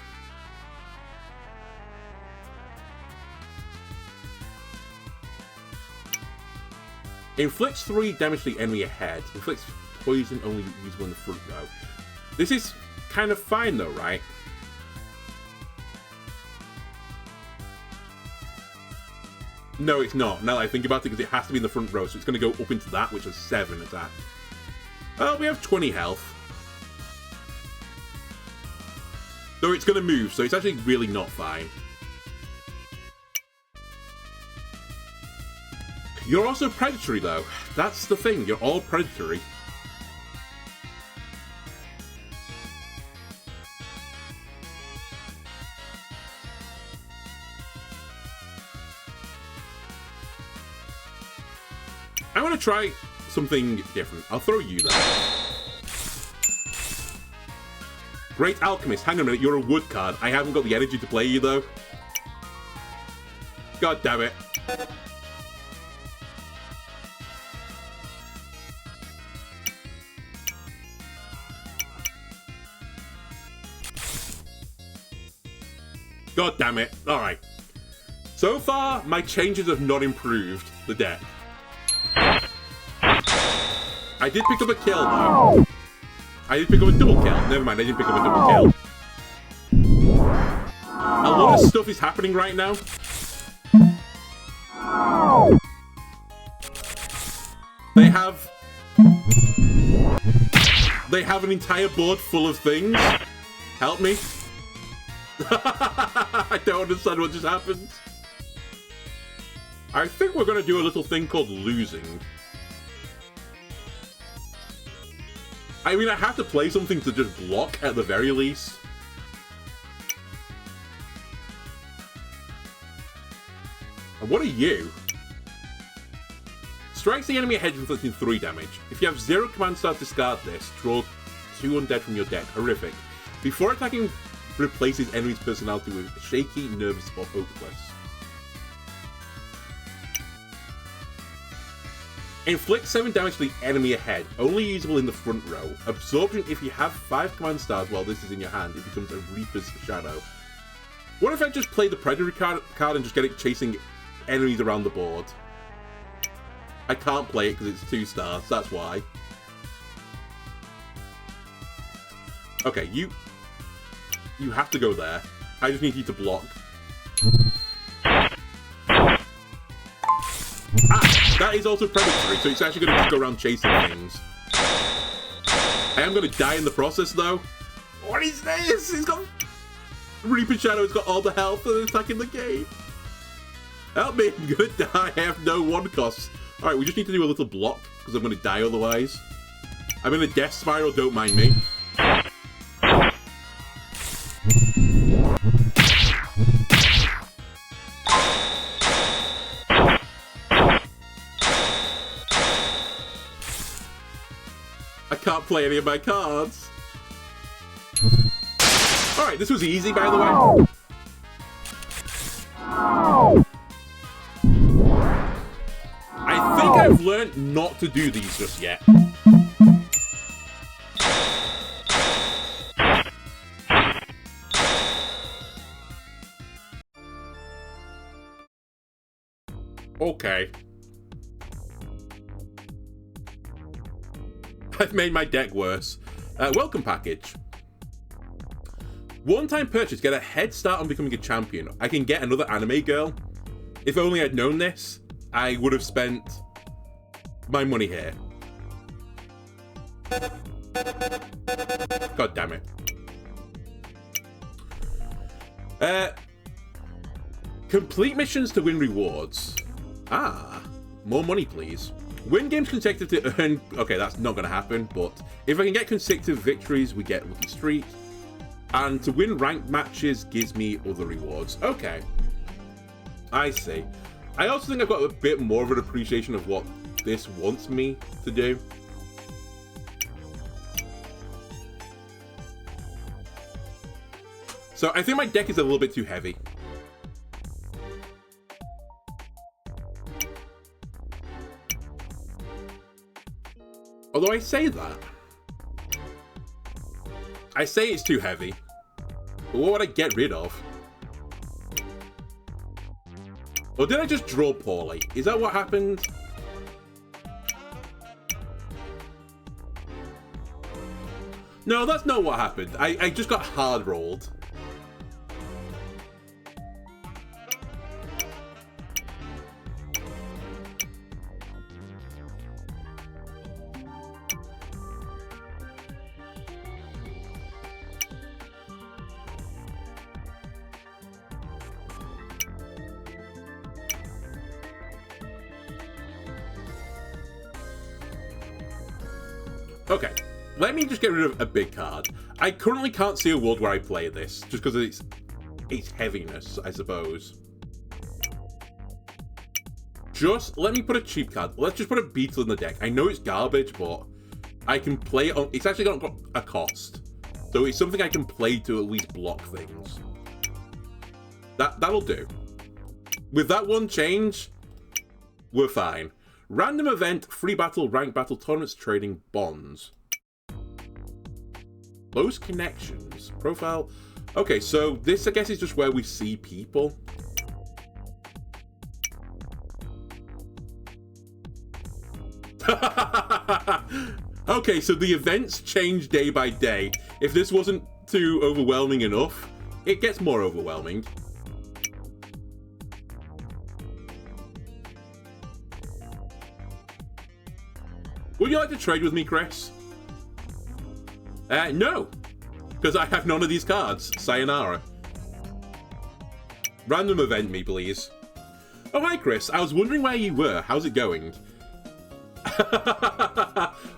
Inflicts 3 damage to the enemy ahead. Inflicts poison only usable in the front row. This is kind of fine though, right? No, it's not. Now that I think about it, because it has to be in the front row, so it's going to go up into that, which has 7 attack. Oh, we have 20 health. So it's going to move, so it's actually really not fine. You're also predatory, though. That's the thing. You're all predatory. I want to try something different. I'll throw you there. Great Alchemist. Hang on a minute. You're a wood card. I haven't got the energy to play you, though. God damn it. God damn it. Alright. So far, my changes have not improved the deck. I did pick up a kill, though. I did pick up a double kill. Never mind, I didn't pick up a double kill. A lot of stuff is happening right now. They have an entire board full of things. Help me. I don't understand what just happened. I think we're going to do a little thing called losing. I mean, I have to play something to just block at the very least. And what are you? Strikes the enemy ahead, inflicting 3 damage. If you have 0 command stars, discard this. Draw 2 undead from your deck. Horrific. Before attacking, replaces enemy's personality with shaky, nervous, or hopeless. Inflict 7 damage to the enemy ahead, only usable in the front row. Absorption, if you have 5 command stars while this is in your hand, it becomes a Reaper's Shadow. What if I just play the Predator card and just get it chasing enemies around the board? I can't play it because it's 2 stars, that's why. Okay, you have to go there. I just need you to block. That is also predatory, so it's actually going to go around chasing things. I am going to die in the process, though. What is this? He's got Reaper Shadow. It's got all the health and attack in the game. Help me! I'm going to die. I have no 1 costs. All right, we just need to do a little block because I'm going to die otherwise. I'm in a death spiral. Don't mind me. can't play any of my cards. Alright, this was easy, by the way. I think I've learned not to do these just yet. Okay. I've made my deck worse. Welcome package. One-time purchase, get a head start on becoming a champion. I can get another anime girl. If only I'd known this, I would have spent my money here. God damn it. Complete missions to win rewards. Ah, more money, please. Win games consecutive to earn... Okay, that's not going to happen, but if I can get consecutive victories, we get Lucky Streak. And to win ranked matches gives me other rewards. Okay. I see. I also think I've got a bit more of an appreciation of what this wants me to do. So I think my deck is a little bit too heavy. Although I say that. I say it's too heavy. But what would I get rid of? Or did I just draw poorly? Is that what happened? No, that's not what happened. I just got hard rolled. Okay, let me just get rid of a big card. I currently can't see a world where I play this, just because of its heaviness, I suppose. Just let me put a cheap card. Let's just put a Beetle in the deck. I know it's garbage, but I can play it on... It's actually got a cost. So it's something I can play to at least block things. That'll do. With that one change, we're fine. Random event, free battle, rank battle, tournaments, trading, bonds. Close connections, profile. Okay, so this, I guess, is just where we see people. Okay, so the events change day by day. If this wasn't too overwhelming enough, it gets more overwhelming. Would you like to trade with me, Chris? No, because I have none of these cards. Sayonara. Random event me, please. Oh, hi, Chris. I was wondering where you were. How's it going?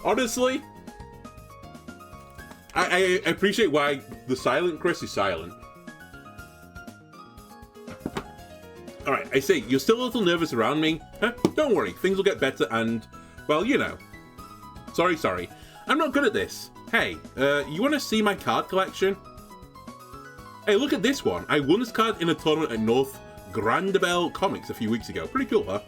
Honestly, I appreciate why the silent Chris is silent. Alright, I see. You're still a little nervous around me? Huh? Don't worry. Things will get better and, well, you know. Sorry. I'm not good at this. Hey, you want to see my card collection? Hey, look at this one. I won this card in a tournament at North Grandabel Comics a few weeks ago. Pretty cool, huh?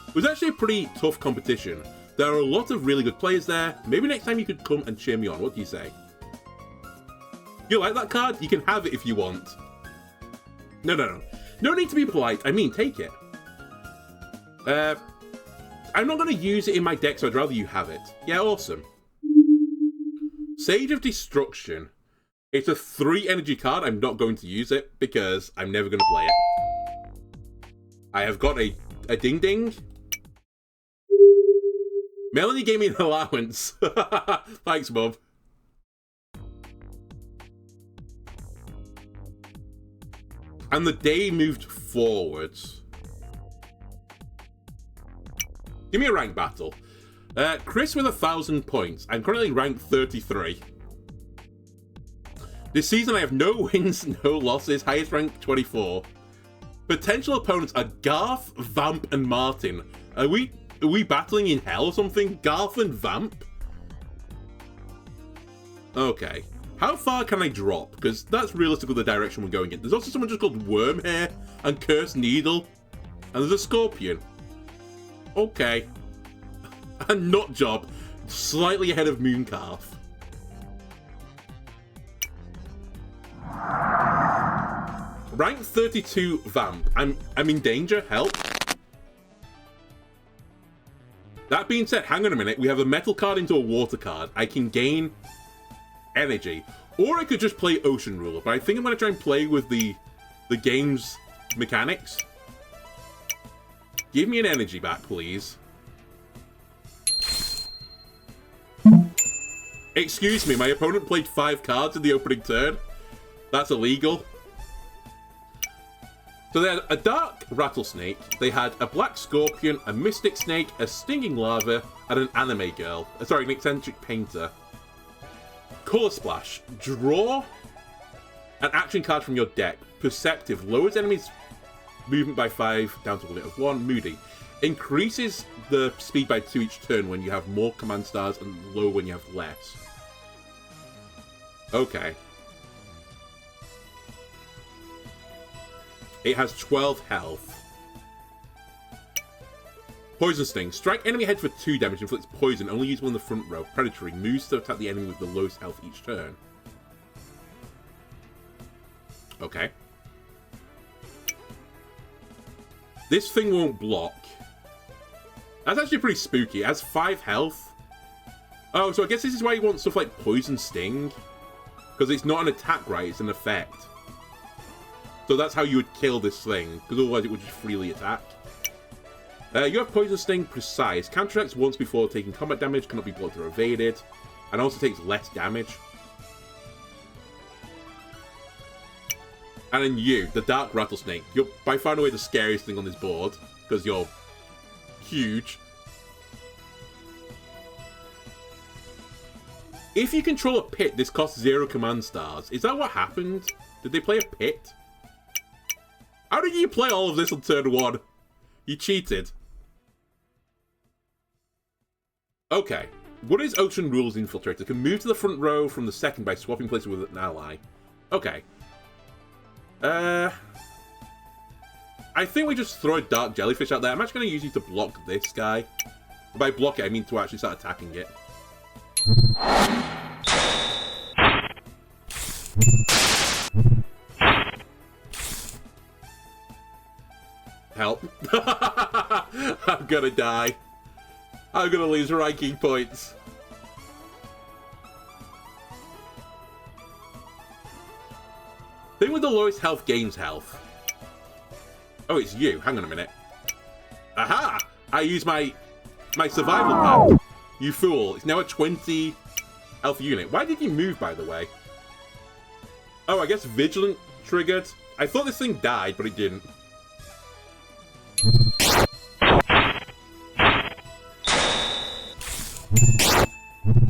It was actually a pretty tough competition. There are a lot of really good players there. Maybe next time you could come and cheer me on. What do you say? You like that card? You can have it if you want. No. No need to be polite. I mean, take it. I'm not going to use it in my deck, so I'd rather you have it. Yeah, awesome. Sage of Destruction. It's a 3 energy card. I'm not going to use it because I'm never going to play it. I have got a ding ding. Melanie gave me an allowance. Thanks, Bob. And the day moved forwards. Give me a rank battle. Chris with 1,000 points. I'm currently ranked 33. This season I have no wins, no losses. Highest rank 24. Potential opponents are Garth, Vamp, and Martin. Are we battling in hell or something? Garth and Vamp? Okay. How far can I drop? Because that's realistically the direction we're going in. There's also someone just called Worm here and Cursed Needle. And there's a Scorpion. Okay. And Nut Job, slightly ahead of Mooncalf. Rank 32 Vamp. I'm in danger. Help. That being said, hang on a minute. We have a metal card into a water card. I can gain energy. Or I could just play Ocean Ruler. But I think I'm going to try and play with the game's mechanics. Give me an energy back, please. Excuse me, my opponent played 5 cards in the opening turn. That's illegal. So they had a Dark Rattlesnake, they had a Black Scorpion, a Mystic Snake, a Stinging Larva, and an Anime Girl. Sorry, an Eccentric Painter. Color Splash. Draw an action card from your deck. Perceptive. Lowers enemies' movement by 5, down to a limit of 1. Moody. Increases the speed by 2 each turn when you have more command stars and low when you have less. Okay. It has 12 health. Poison Sting. Strike enemy head for 2 damage, inflicts poison, only usable in the front row. Predatory. Moves to attack the enemy with the lowest health each turn. Okay. This thing won't block. That's actually pretty spooky. It has 5 health. Oh, so I guess this is why you want stuff like Poison Sting. Because it's not an attack, right? It's an effect. So that's how you would kill this thing, because otherwise it would just freely attack. You have Poison Sting Precise. Counterattacks once before taking combat damage, cannot be blocked or evaded, and also takes less damage. And then you, the Dark Rattlesnake. You're by far and away the scariest thing on this board, because you're huge. If you control a pit, this costs 0 command stars. Is that what happened? Did they play a pit? How did you play all of this on turn 1? You cheated. Okay. What is Ocean Rule's Infiltrator? Can move to the front row from the second by swapping places with an ally. Okay. I think we just throw a Dark Jellyfish out there. I'm actually going to use you to block this guy. By block it, I mean to actually start attacking it. Help. I'm gonna die. I'm gonna lose ranking points. Thing with the lowest health gains health. Oh, it's you. Hang on a minute. Aha! I use my survival pack. You fool. It's now a 20 health unit. Why did you move, by the way? Oh, I guess Vigilant triggered. I thought this thing died, but it didn't.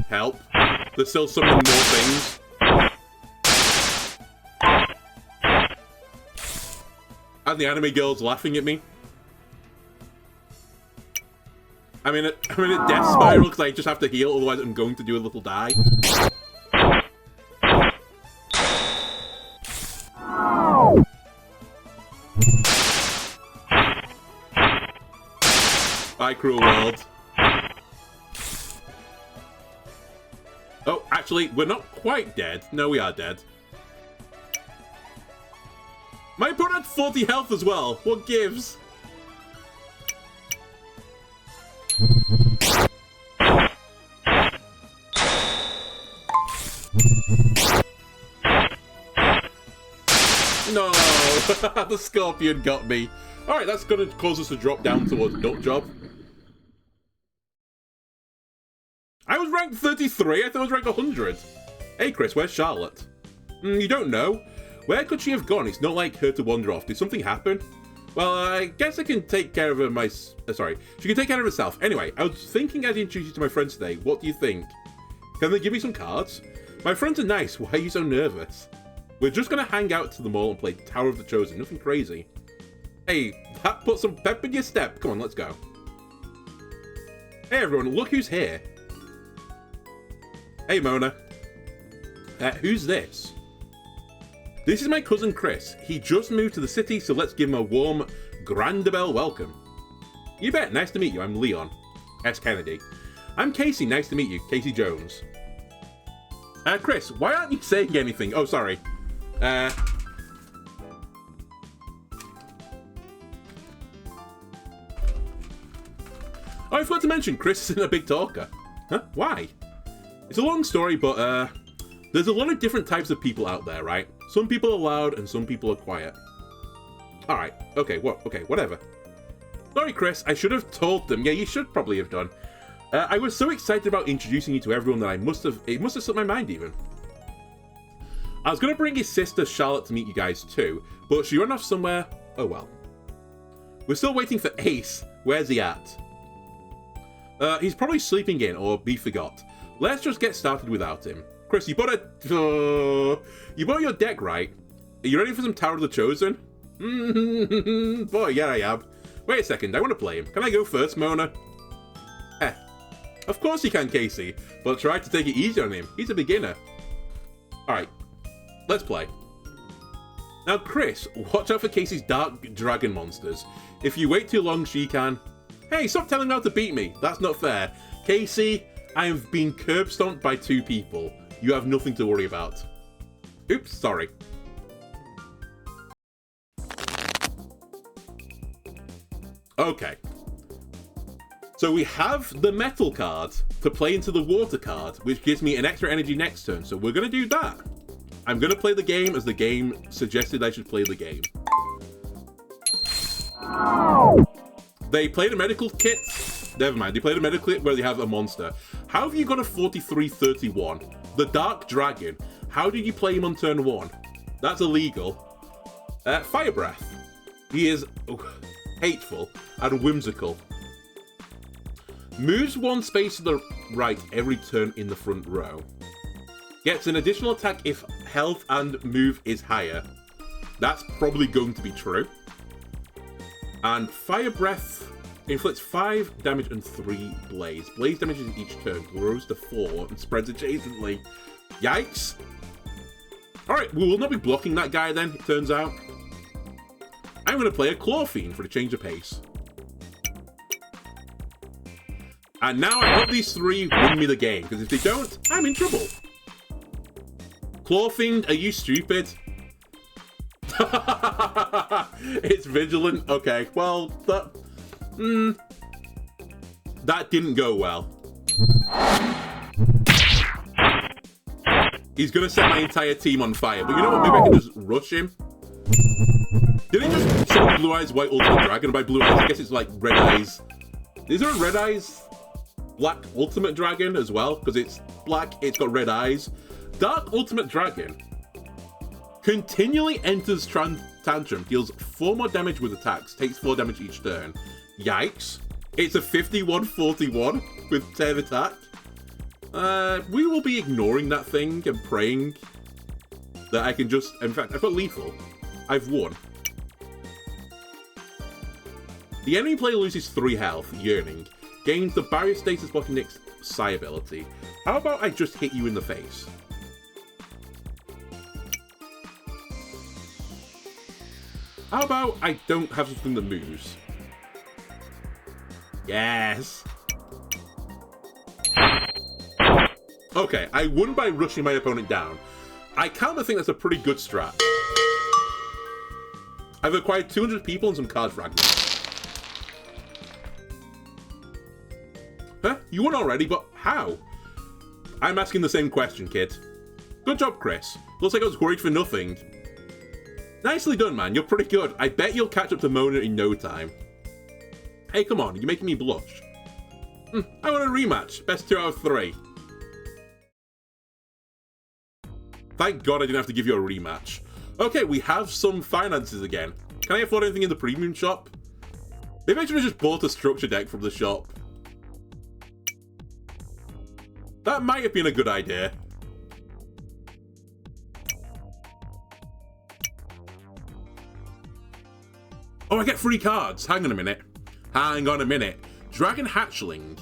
Help. There's still summoning more things. And the anime girl's laughing at me. I'm in a death spiral because I just have to heal, otherwise I'm going to do a little die. Bye, cruel world. Oh, actually, we're not quite dead. No, we are dead. My opponent had 40 health as well. What gives? No, the Scorpion got me. Alright, that's going to cause us to drop down towards Nut Job. I was ranked 33, I thought I was ranked 100. Hey Chris, where's Charlotte? You don't know? Where could she have gone? It's not like her to wander off. Did something happen? Well, I guess I can take care of her sorry. She can take care of herself. Anyway, I was thinking I'd introduce you to my friends today. What do you think? Can they give me some cards? My friends are nice. Why are you so nervous? We're just going to hang out to the mall and play Tower of the Chosen. Nothing crazy. Hey, that put some pep in your step. Come on, let's go. Hey everyone, look who's here. Hey Mona. Who's this? This is my cousin Chris. He just moved to the city, so let's give him a warm Grandabel welcome. You bet. Nice to meet you. I'm Leon S. Kennedy. I'm Casey. Nice to meet you. Casey Jones. Chris, why aren't you saying anything? Oh, sorry. Oh, I forgot to mention, Chris isn't a big talker. Huh? Why? It's a long story, but there's a lot of different types of people out there, right? Some people are loud and some people are quiet. Alright, okay, whatever. Sorry, Chris, I should have told them. Yeah, you should probably have done. I was so excited about introducing you to everyone that it must have slipped my mind even. I was going to bring his sister Charlotte to meet you guys too, but she ran off somewhere. Oh well. We're still waiting for Ace. Where's he at? He's probably sleeping in, or he forgot. Let's just get started without him. Chris, you bought your deck, right? Are you ready for some Tower of the Chosen? Boy, yeah, I am. Wait a second, I want to play him. Can I go first, Mona? Of course you can, Casey, but try to take it easy on him. He's a beginner. Alright, let's play. Now, Chris, watch out for Casey's dark dragon monsters. If you wait too long, she can... Hey, stop telling me how to beat me. That's not fair. Casey, I have been curb stomped by 2 people. You have nothing to worry about. Oops, sorry. Okay. So we have the metal card to play into the water card, which gives me an extra energy next turn. So we're going to do that. I'm going to play the game as the game suggested I should play the game. They played a medical kit. Never mind. They played a medical kit where they have a monster. How have you got a 43-31? The Dark Dragon. How did you play him on turn 1? That's illegal. Fire Breath. He is hateful and whimsical. Moves 1 space to the right every turn in the front row. Gets an additional attack if health and move is higher. That's probably going to be true. And Fire Breath inflicts 5 damage and 3 blaze. Blaze damages each turn, grows to 4, and spreads adjacently. Yikes! Alright, we will not be blocking that guy then, it turns out. I'm going to play a Claw Fiend for a change of pace. And now I hope these 3 win me the game, because if they don't, I'm in trouble. Claw Fiend, are you stupid? It's vigilant. Okay, well, that didn't go well. He's gonna set my entire team on fire, but you know what? Maybe I can just rush him. Did he just say Blue Eyes White Ultimate Dragon? By Blue Eyes, I guess it's like Red Eyes. Is there a Red Eyes Black Ultimate Dragon as well? Because it's black, it's got red eyes. Dark Ultimate Dragon continually enters Tantrum, deals 4 more damage with attacks, takes 4 damage each turn. Yikes. It's a 51-41 with 10 attack. We will be ignoring that thing and praying that I can just... In fact, I've got lethal. I've won. The enemy player loses 3 health, Yearning. Gains the barrier status blocking next Psi ability. How about I just hit you in the face? How about I don't have something that moves? Yes! Okay, I won by rushing my opponent down. I kind of think that's a pretty good strat. I've acquired 200 people and some card fragments. Huh? You won already, but how? I'm asking the same question, kid. Good job, Chris. Looks like I was worried for nothing. Nicely done, man. You're pretty good. I bet you'll catch up to Mona in no time. Hey, come on. You're making me blush. I want a rematch. Best 2 out of 3. Thank God I didn't have to give you a rematch. Okay, we have some finances again. Can I afford anything in the premium shop? Maybe I should have just bought a structure deck from the shop. That might have been a good idea. Oh, I get free cards. Hang on a minute. Hang on a minute. Dragon Hatchling.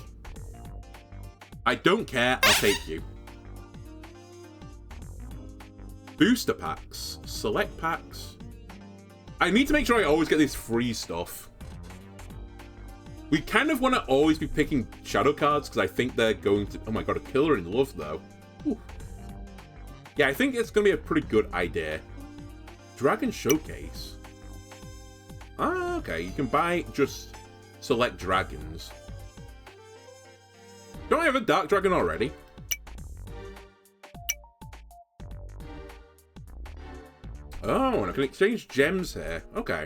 I don't care. I'll take you. Booster packs. Select packs. I need to make sure I always get this free stuff. We kind of want to always be picking shadow cards because I think they're going to... Oh my god, a killer in love, though. Ooh. Yeah, I think it's going to be a pretty good idea. Dragon Showcase. Ah, okay. You can buy just select dragons. Don't I have a Dark Dragon already? Oh, and I can exchange gems here. Okay.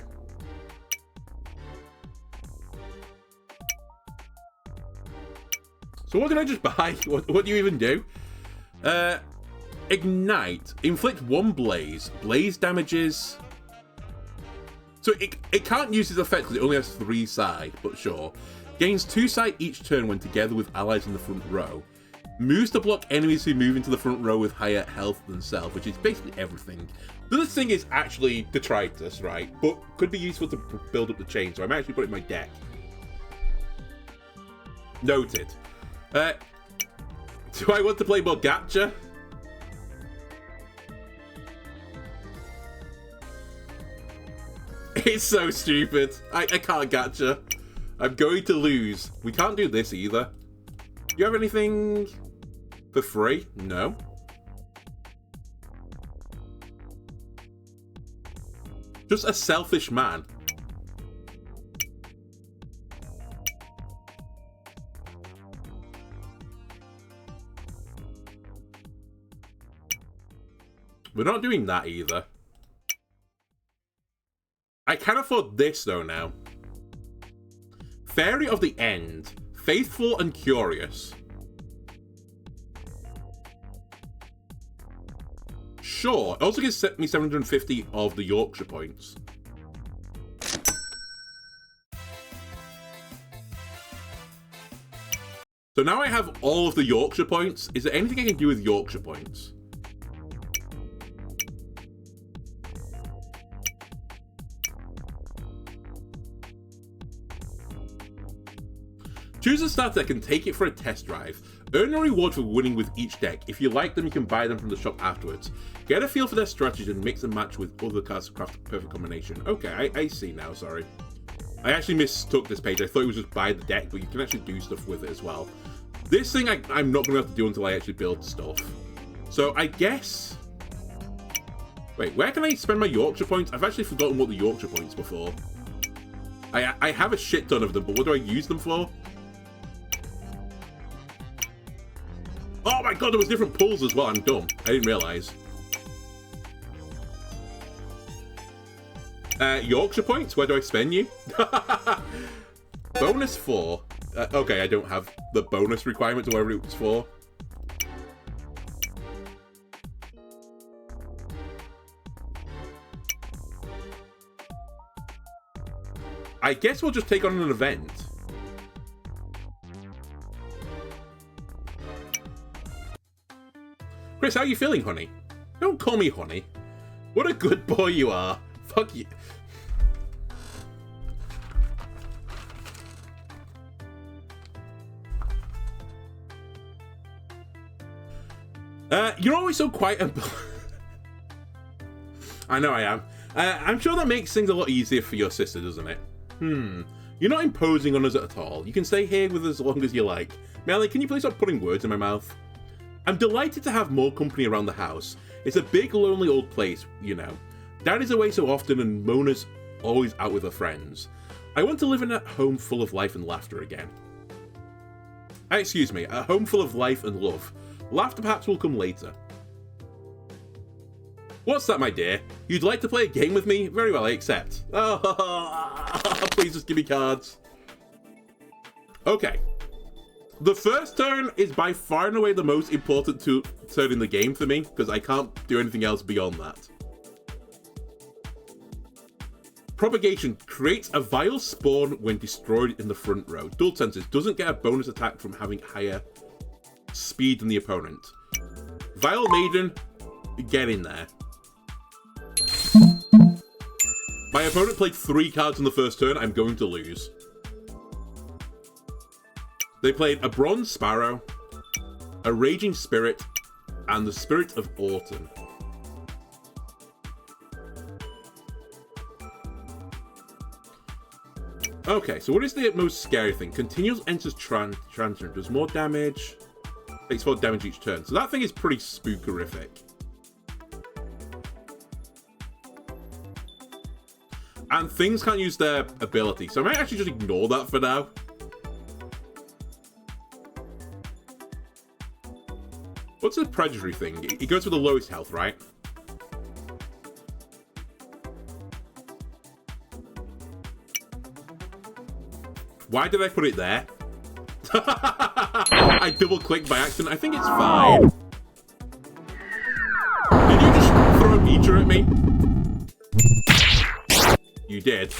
So what can I just buy? What do you even do? Ignite. Inflict 1 blaze. Blaze damages. So it can't use this effect because it only has 3 psi, but sure. Gains 2 psi each turn when together with allies in the front row. Moves to block enemies who move into the front row with higher health than self, which is basically everything. So this thing is actually detritus, right? But could be useful to build up the chain, so I'm actually putting it in my deck. Noted. Do I want to play more gacha? It's so stupid. I can't gacha. I'm going to lose. We can't do this either. Do you have anything for free? No. Just a selfish man. We're not doing that either. I can afford this though now. Fairy of the End. Faithful and curious. Sure. It also gives me 750 of the Yorkshire points. So now I have all of the Yorkshire points. Is there anything I can do with Yorkshire points? Choose a starter deck and take it for a test drive. Earn a reward for winning with each deck. If you like them, you can buy them from the shop afterwards. Get a feel for their strategy and mix and match with other cards to craft a perfect combination. Okay, I see now, sorry. I actually mistook this page. I thought it was just buy the deck, but you can actually do stuff with it as well. This thing I'm not going to have to do until I actually build stuff. So I guess... Wait, where can I spend my Yorkshire points? I've actually forgotten what the Yorkshire points were for. I have a shit ton of them, but what do I use them for? Oh my god, there was different pulls as well. I'm dumb. I didn't realise. Yorkshire points? Where do I spend you? Bonus 4. Okay, I don't have the bonus requirement to whatever it was for. I guess we'll just take on an event. Chris, how are you feeling, honey? Don't call me honey. What a good boy you are. Fuck you. You're always so quiet and... I know I am. I'm sure that makes things a lot easier for your sister, doesn't it? You're not imposing on us at all. You can stay here with us as long as you like. Melly, can you please stop putting words in my mouth? I'm delighted to have more company around the house. It's a big, lonely old place, you know. Dad is away so often and Mona's always out with her friends. I want to live in a home full of life and laughter again. Excuse me, a home full of life and love. Laughter perhaps will come later. What's that, my dear? You'd like to play a game with me? Very well, I accept. Oh, please just give me cards. Okay. The first turn is by far and away the most important turn in the game for me, because I can't do anything else beyond that. Propagation creates a vile spawn when destroyed in the front row. Dual Senses doesn't get a bonus attack from having higher speed than the opponent. Vile Maiden, get in there. My opponent played 3 cards in the first turn. I'm going to lose. They played a Bronze Sparrow, a Raging Spirit, and the Spirit of Autumn. Okay, so what is the most scary thing? Continuous enters transfer, does more damage, takes 4 damage each turn. So that thing is pretty spookerific. And things can't use their ability, so I might actually just ignore that for now. What's the predatory thing? It goes for the lowest health, right? Why did I put it there? I double-clicked by accident. I think it's fine. Did you just throw a meter at me? You did.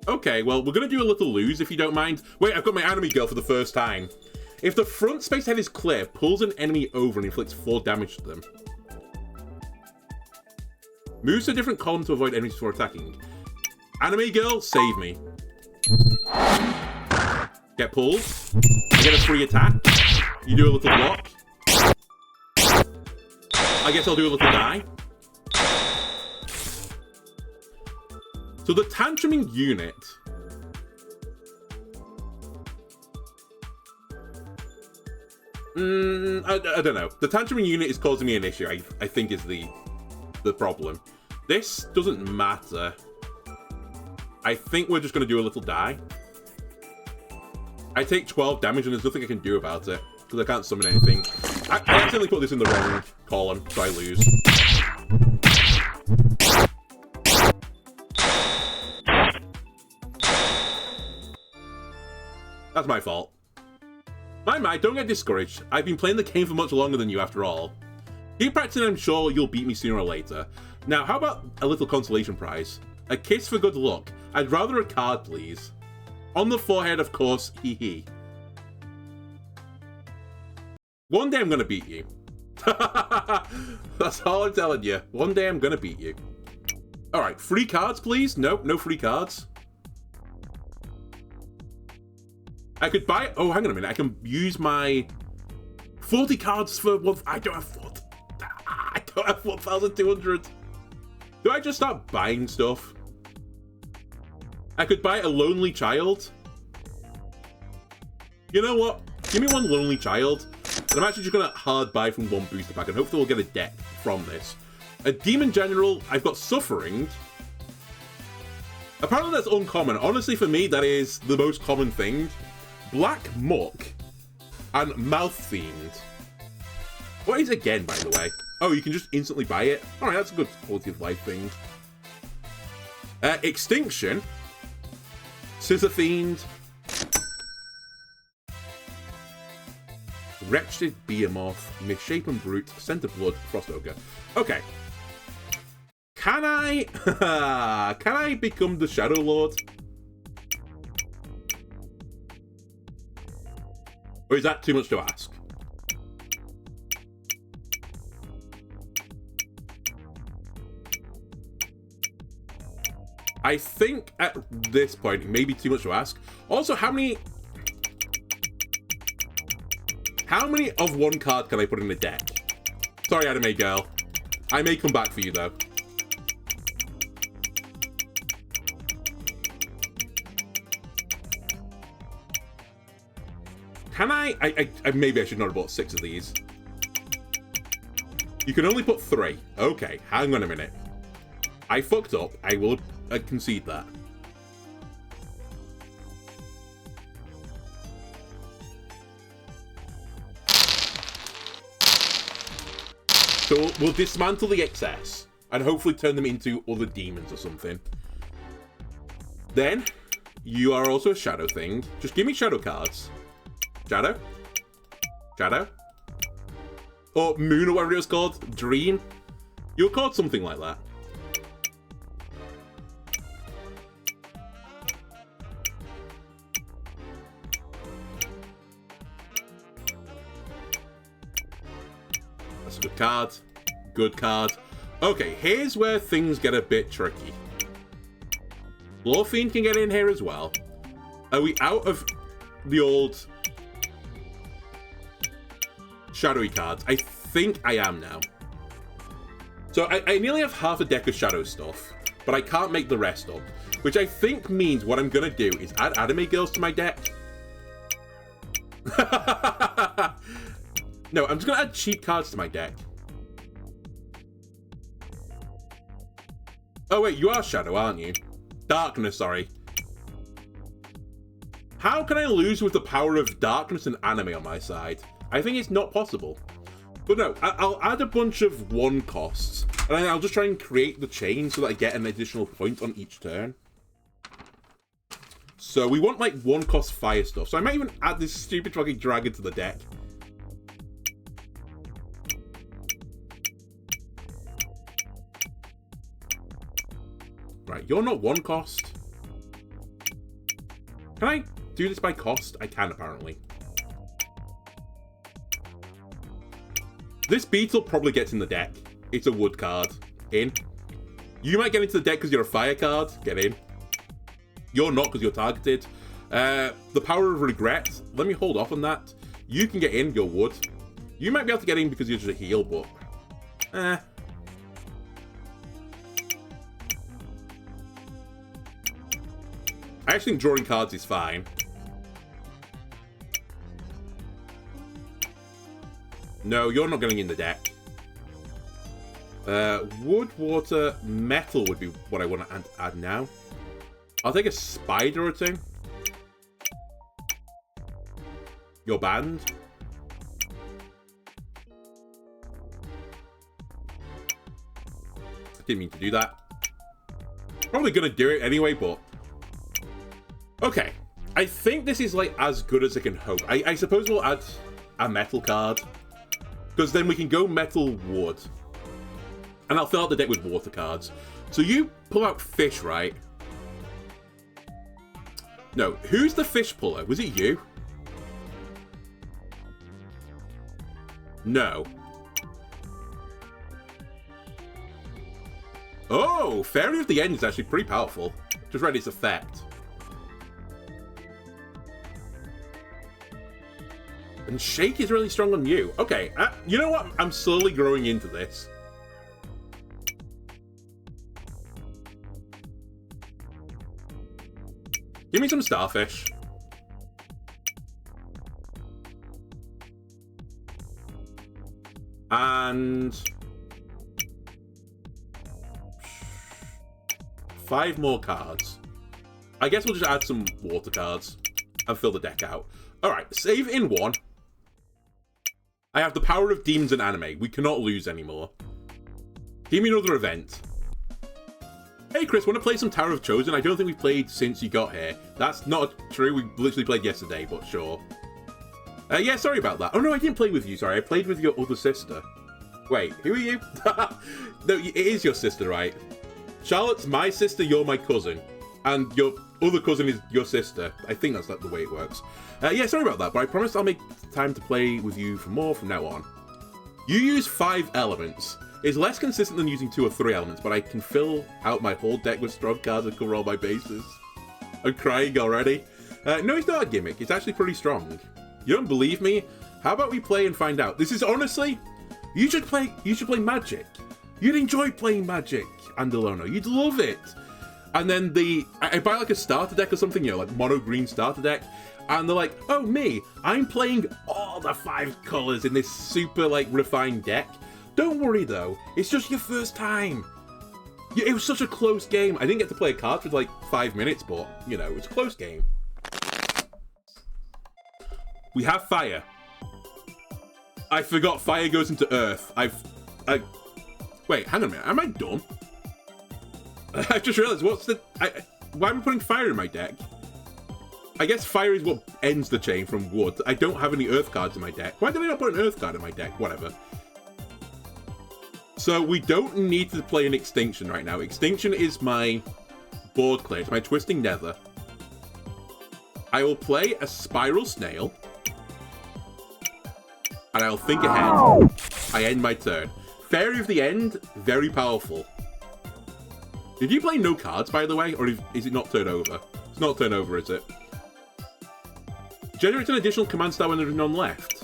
Okay, well, we're going to do a little lose, if you don't mind. Wait, I've got my enemy girl for the first time. If the front space head is clear, pulls an enemy over and inflicts 4 damage to them. Moves to a different column to avoid enemies before attacking. Anime girl, save me. Get pulled. I get a free attack. You do a little block. I guess I'll do a little die. So the tantruming unit... I don't know. The tantruming unit is causing me an issue, I think is the problem. This doesn't matter. I think we're just going to do a little die. I take 12 damage and there's nothing I can do about it. Because I can't summon anything. I accidentally put this in the wrong column, so I lose. That's my fault. My, don't get discouraged. I've been playing the game for much longer than you after all. Keep practicing, I'm sure you'll beat me sooner or later. Now, how about a little consolation prize? A kiss for good luck. I'd rather a card, please. On the forehead, of course, hee hee. One day I'm gonna beat you. That's all I'm telling you. One day I'm gonna beat you. Alright, free cards, please? Nope, no free cards. I could buy... Oh, hang on a minute. I can use my 40 cards for one... I don't have 40. I don't have 1,200. Do I just start buying stuff? I could buy a lonely child. You know what? Give me one lonely child. And I'm actually just going to hard buy from one booster pack. And hopefully we'll get a deck from this. A demon general. I've got suffering. Apparently that's uncommon. Honestly, for me, that is the most common thing. Black Muck and Mouth Fiend. What is again, by the way? Oh, you can just instantly buy it. Alright, that's a good quality of life thing. Extinction. Scissor Fiend. Wretched Behemoth. Misshapen Brute. Scent of Blood. Frost Ogre. Okay. Can I become the Shadow Lord? Or is that too much to ask? I think at this point it may be too much to ask. Also, how many of one card can I put in a deck? Sorry, anime girl. I may come back for you, though. Can I maybe I should not have bought 6 of these. You can only put 3. Okay, hang on a minute. I fucked up. I will concede that. So we'll dismantle the excess and hopefully turn them into other demons or something. Then, you are also a shadow thing. Just give me shadow cards. Shadow? Shadow? Or Moon, or whatever it was called. Dream? You were called something like that. That's a good card. Good card. Okay, here's where things get a bit tricky. Fiend can get in here as well. Are we out of the old shadowy cards? I think I am now. So I nearly have half a deck of shadow stuff, but I can't make the rest up. Which I think means what I'm gonna do is add anime girls to my deck. No, I'm just gonna add cheap cards to my deck. Oh wait, you are Shadow, aren't you? Darkness, sorry. How can I lose with the power of darkness and anime on my side? I think it's not possible. But no, I'll add a bunch of 1 costs, and then I'll just try and create the chain so that I get an additional point on each turn. So we want like 1 cost fire stuff. So I might even add this stupid fucking dragon to the deck. Right, you're not 1 cost. Can I do this by cost? I can, apparently. This beetle probably gets in the deck. It's a wood card. In. You might get into the deck because you're a fire card. Get in. You're not because you're targeted. The power of regret. Let me hold off on that. You can get in. You're wood. You might be able to get in because you're just a heal, but... I actually think drawing cards is fine. No, you're not getting in the deck. Wood, water, metal would be what I want to add now. I'll take a spider or 2. You're banned. I didn't mean to do that. Probably gonna do it anyway, but... Okay. I think this is like as good as I can hope. I suppose we'll add a metal card. Because then we can go metal wood. And I'll fill out the deck with water cards. So you pull out fish, right? No, who's the fish puller? Was it you? No. Oh, Fairy of the End is actually pretty powerful. Just read its effect. And Shake is really strong on you. Okay, you know what? I'm slowly growing into this. Give me some Starfish. And... 5 more cards. I guess we'll just add some water cards and fill the deck out. Alright, save in 1. I have the power of demons and anime. We cannot lose anymore. Give me another event. Hey Chris, want to play some Tower of Chosen? I don't think we've played since you got here. That's not true. We literally played yesterday, but sure. Yeah, sorry about that. Oh no, I didn't play with you, sorry. I played with your other sister. Wait, who are you? No, it is your sister, right? Charlotte's my sister, you're my cousin. And your other cousin is your sister. I think that's like the way it works. Yeah, sorry about that, but I promise I'll make time to play with you for more from now on. You use 5 elements. It's less consistent than using 2 or 3 elements, but I can fill out my whole deck with strong cards and cover all my bases. I'm crying already. No, it's not a gimmick. It's actually pretty strong. You don't believe me? How about we play and find out? This is honestly... You should play Magic. You'd enjoy playing Magic, Andalono. You'd love it. And then I buy like a starter deck or something, you know, like mono green starter deck. And they're like, oh, me, I'm playing all the 5 colors in this super, like, refined deck. Don't worry, though. It's just your first time. It was such a close game. I didn't get to play a card for, like, 5 minutes, but, you know, it's a close game. We have fire. I forgot fire goes into earth. Wait, hang on a minute. Am I dumb? I just realized, why am I putting fire in my deck? I guess fire is what ends the chain from wood. I don't have any earth cards in my deck. Why did I not put an earth card in my deck? Whatever. So we don't need to play an Extinction right now. Extinction is my board clear. It's my Twisting Nether. I will play a Spiral Snail. And I'll think ahead. I end my turn. Fairy of the End, very powerful. Did you play no cards, by the way? Or is it not turned over? It's not turned over, is it? Generates an additional command star when there is none left.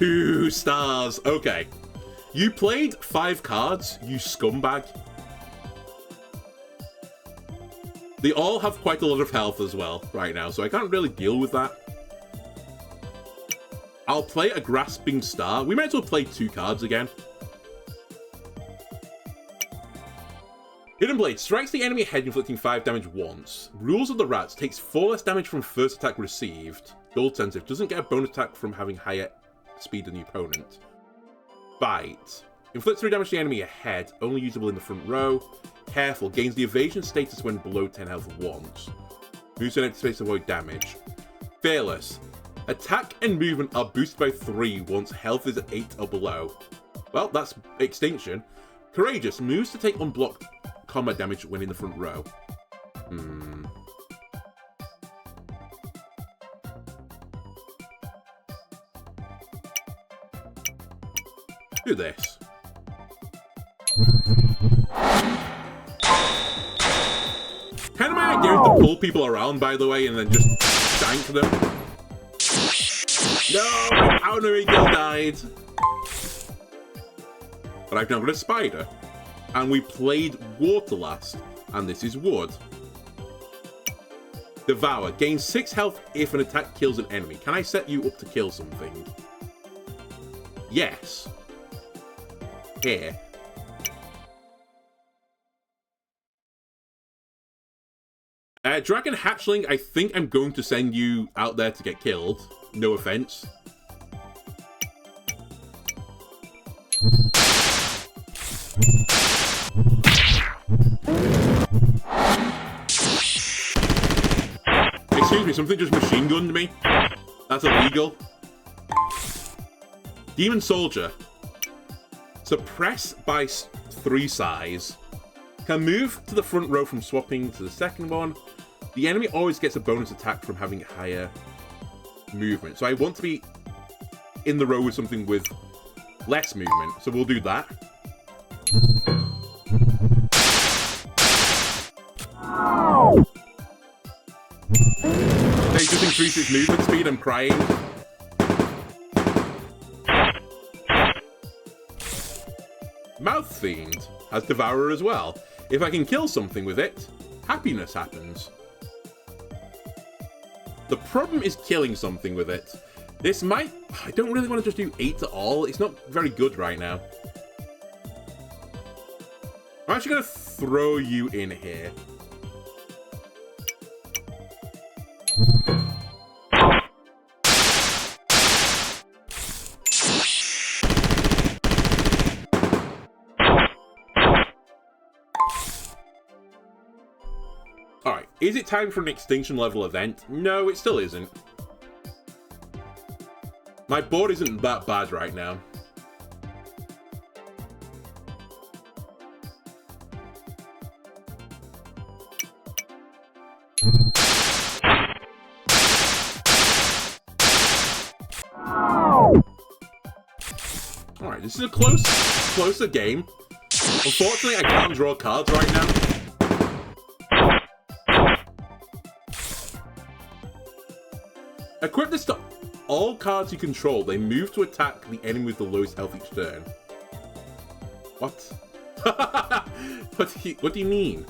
2 stars. Okay. You played 5 cards, you scumbag. They all have quite a lot of health as well right now, so I can't really deal with that. I'll play a Grasping Star. We might as well play 2 cards again. Hidden Blade strikes the enemy head, inflicting 5 damage once. Rules of the Rats takes 4 less damage from first attack received. Gold sensitive doesn't get a bonus attack from having higher speed than the opponent. Bite inflicts 3 damage to the enemy ahead, only usable in the front row. Careful gains the evasion status when below 10 health once. Moves to an empty space to avoid damage. Fearless. Attack and movement are boosted by 3 once health is at 8 or below. Well, that's Extinction. Courageous moves to take unblocked combat damage when in the front row. Do this. Kind of my idea is to pull people around, by the way, and then just tank them. No, my Powder Eagle died. But I've now got a spider. And we played water last, and this is wood. Devour. Gains 6 health if an attack kills an enemy. Can I set you up to kill something? Yes. Here. Dragon Hatchling, I think I'm going to send you out there to get killed. No offense. Excuse me, something just machine gunned me. That's illegal. Demon Soldier. Suppress by 3 size. Can move to the front row from swapping to the second one. The enemy always gets a bonus attack from having higher movement. So I want to be in the row with something with less movement. So we'll do that. They just increase its movement speed. I'm crying. Mouth Fiend has Devourer as well. If I can kill something with it, happiness happens. The problem is killing something with it. This might... I don't really want to just do 8 at all. It's not very good right now. I'm actually going to throw you in here. Alright, is it time for an extinction level event? No, it still isn't. My board isn't that bad right now. Alright, this is a closer game. Unfortunately, I can't draw cards right now. Equip this to all cards you control. They move to attack the enemy with the lowest health each turn. What? What do you mean?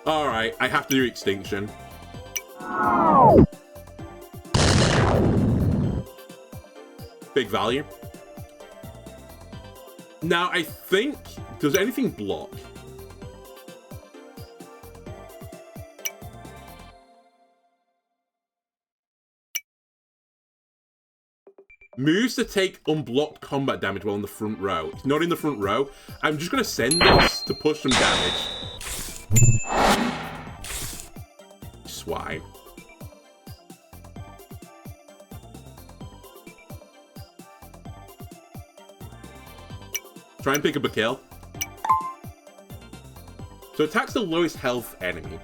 Alright, I have to do Extinction. Big value. Now, I think... Does anything block? Moves to take unblocked combat damage while in the front row. It's not in the front row. I'm just going to send this to push some damage. Swine. Try and pick up a kill. So attacks the lowest health enemy.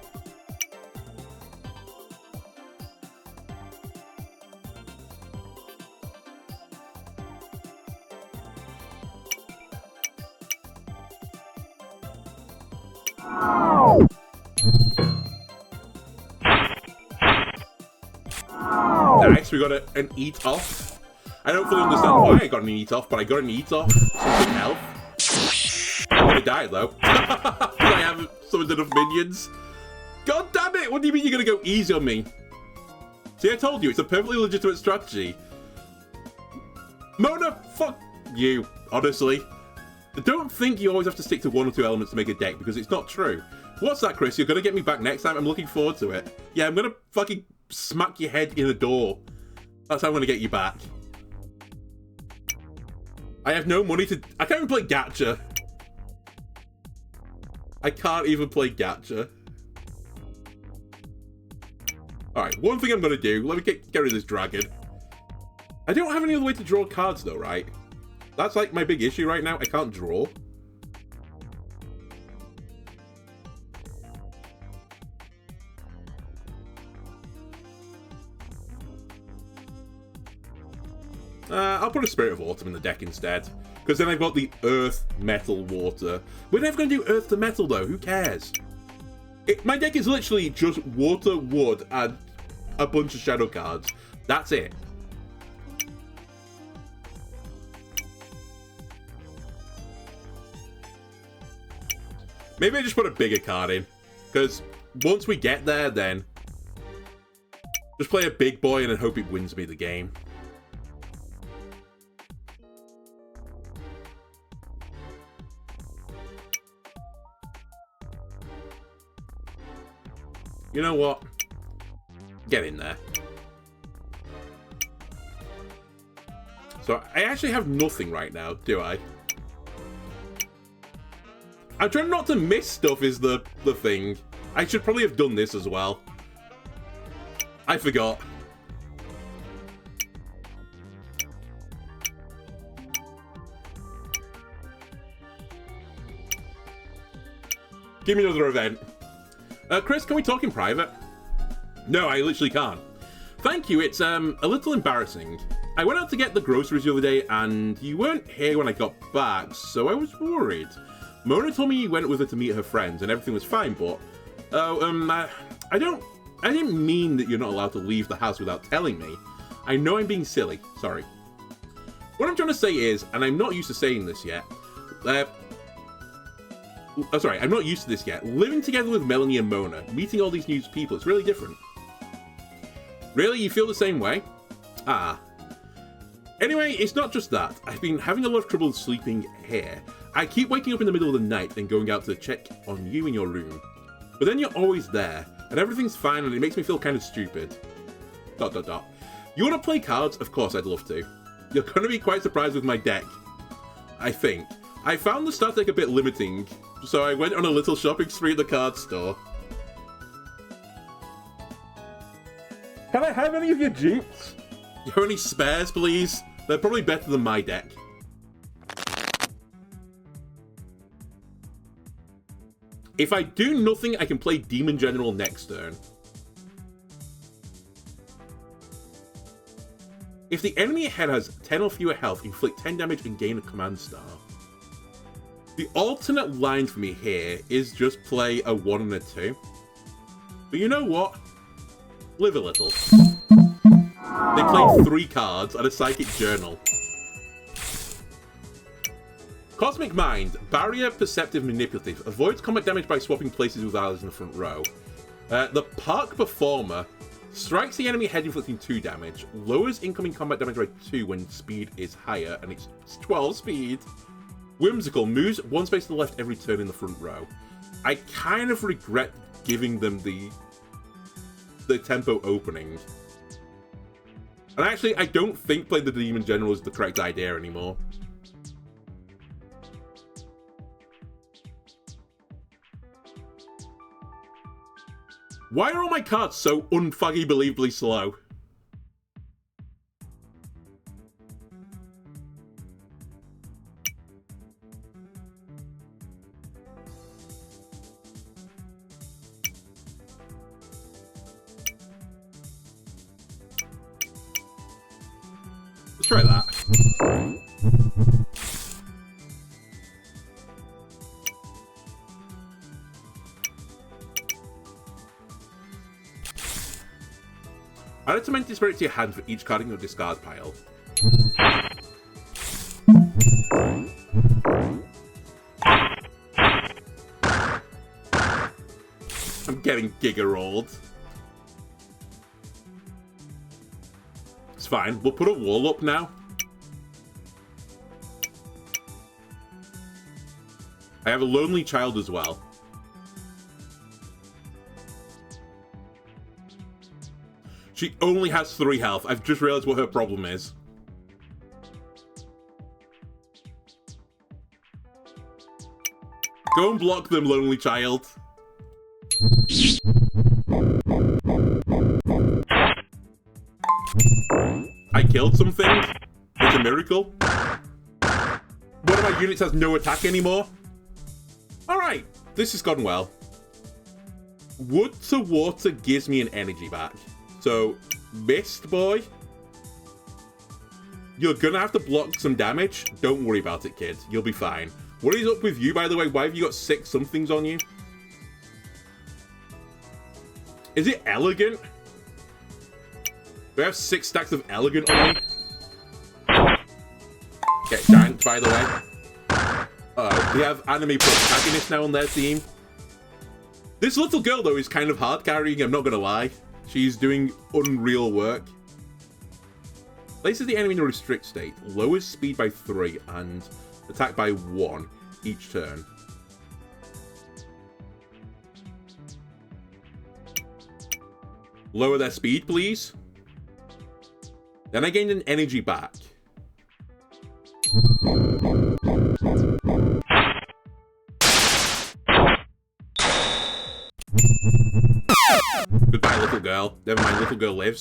Nice, we got an eat off. I don't fully understand why I got an eat off, but I got an eat off. Something health. I'm gonna die though. I haven't summoned enough minions. God damn it! What do you mean you're gonna go easy on me? See, I told you, it's a perfectly legitimate strategy. Mona, fuck you, honestly. Don't think you always have to stick to one or two elements to make a deck, because it's not true. What's that, Chris? You're gonna get me back next time? I'm looking forward to it. Yeah, I'm gonna fucking smack your head in a door. That's how I'm gonna get you back. I have no money to... I can't even play gacha. I can't even play gacha. Alright, one thing I'm gonna do, let me get rid of this dragon. I don't have any other way to draw cards though, right? That's like my big issue right now, I can't draw. I'll put a Spirit of Autumn in the deck instead. Because then I've got the Earth, Metal, Water. We're never going to do Earth to Metal though, who cares? My deck is literally just Water, Wood, and a bunch of Shadow cards. That's it. Maybe I just put a bigger card in. Because once we get there, then just play a big boy and then hope it wins me the game. You know what? Get in there. So, I actually have nothing right now, do I? I'm trying not to miss stuff is the thing. I should probably have done this as well. I forgot. Give me another event. Chris, can we talk in private? No, I literally can't. Thank you, it's a little embarrassing. I went out to get the groceries the other day and you weren't here when I got back, so I was worried. Mona told me you went with her to meet her friends and everything was fine, but... I didn't mean that you're not allowed to leave the house without telling me. I know I'm being silly, sorry. What I'm trying to say is, and I'm not used to saying this yet, I'm not used to this yet. Living together with Melanie and Mona, meeting all these new people, it's really different. Really? You feel the same way? Ah. Anyway, it's not just that. I've been having a lot of trouble sleeping here. I keep waking up in the middle of the night and going out to check on you in your room. But then you're always there, and everything's fine and it makes me feel kind of stupid. ... You want to play cards? Of course I'd love to. You're going to be quite surprised with my deck. I think. I found the start deck a bit limiting, so I went on a little shopping spree at the card store. Can I have any of your dupes? You have any spares, please? They're probably better than my deck. If I do nothing, I can play Demon General next turn. If the enemy ahead has 10 or fewer health, inflict 10 damage and gain a command star. The alternate line for me here is just play a 1 and a 2. But you know what? Live a little. They played 3 cards and a Psychic Journal. Cosmic Mind, Barrier, Perceptive, Manipulative. Avoids combat damage by swapping places with allies in the front row. The Park Performer strikes the enemy head inflicting 2 damage. Lowers incoming combat damage by 2 when speed is higher, and it's 12 speed. Whimsical, moves 1 space to the left every turn in the front row. I kind of regret giving them the tempo opening. And actually, I don't think playing the Demon General is the correct idea anymore. Why are all my cards so unfucking believably slow? Let's try that. Add a Tormented Spirit to your hand for each card in your discard pile. getting giga rolled. It's fine. We'll put a wall up now. I have a lonely child as well. She only has 3 health. I've just realized what her problem is. Go and block them, lonely child. I killed something. It's a miracle. One of my units has no attack anymore. Alright, this has gone well. Wood to water gives me an energy back. So, Mist Boy, you're gonna have to block some damage. Don't worry about it, kid. You'll be fine. What is up with you, by the way? Why have you got 6 somethings on you? Is it elegant? Do I have 6 stacks of elegant on me? Get shanked, by the way. We have anime protagonists now on their team. This little girl, though, is kind of hard carrying, I'm not gonna lie. She's doing unreal work. Places the enemy in a restrict state. Lowers speed by 3 and attack by 1 each turn. Lower their speed, please. Then I gained an energy back. Goodbye, little girl. Never mind, little girl lives.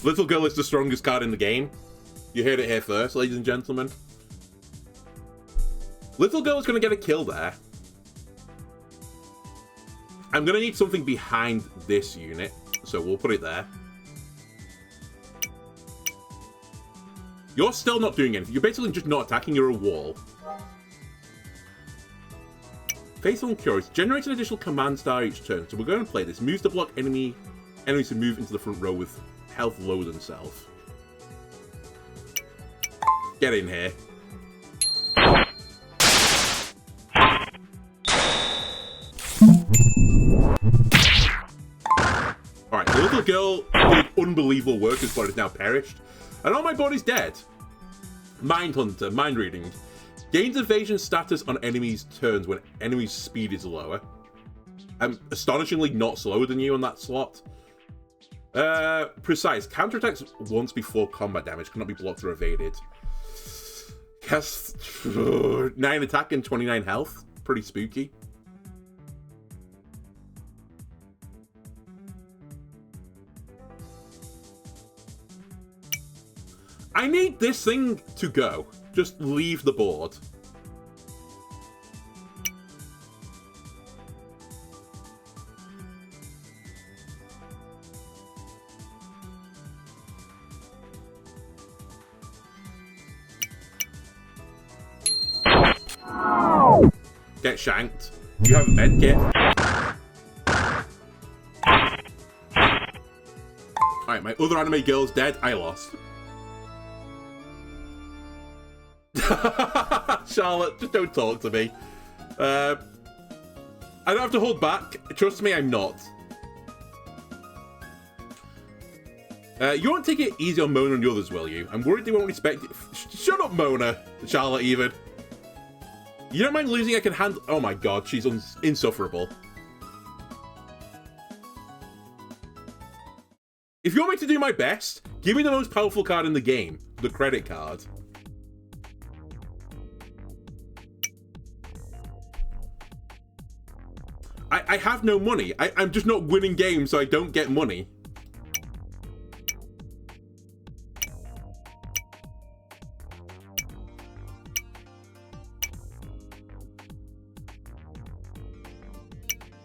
Little girl is the strongest card in the game. You heard it here first, ladies and gentlemen. Little girl is going to get a kill there. I'm going to need something behind this unit, so we'll put it there. You're still not doing anything. You're basically just not attacking. You're a wall. Faithful and Curious. Generates an additional command star each turn. So we're going to play this. Moves to block enemies to move into the front row with health lower than self. Get in here. Alright, the little girl did unbelievable work as far as now perished. And all my body's dead. Mind Hunter, mind reading. Gains evasion status on enemies' turns when enemy's speed is lower. I'm astonishingly not slower than you on that slot. Precise. Counterattacks once before combat damage cannot be blocked or evaded. Cast 9 attack and 29 health. Pretty spooky. I need this thing to go. Just leave the board. Get shanked. You have a med kit. Alright, my other anime girl's dead. I lost. Charlotte, just don't talk to me. I don't have to hold back. Trust me, I'm not. You won't take it easy on Mona and the others, will you? I'm worried they won't respect it. Shut up, Mona. Charlotte, even. You don't mind losing? I can handle... Oh my god, she's insufferable. If you want me to do my best, give me the most powerful card in the game. The credit card. I have no money. I'm just not winning games, so I don't get money.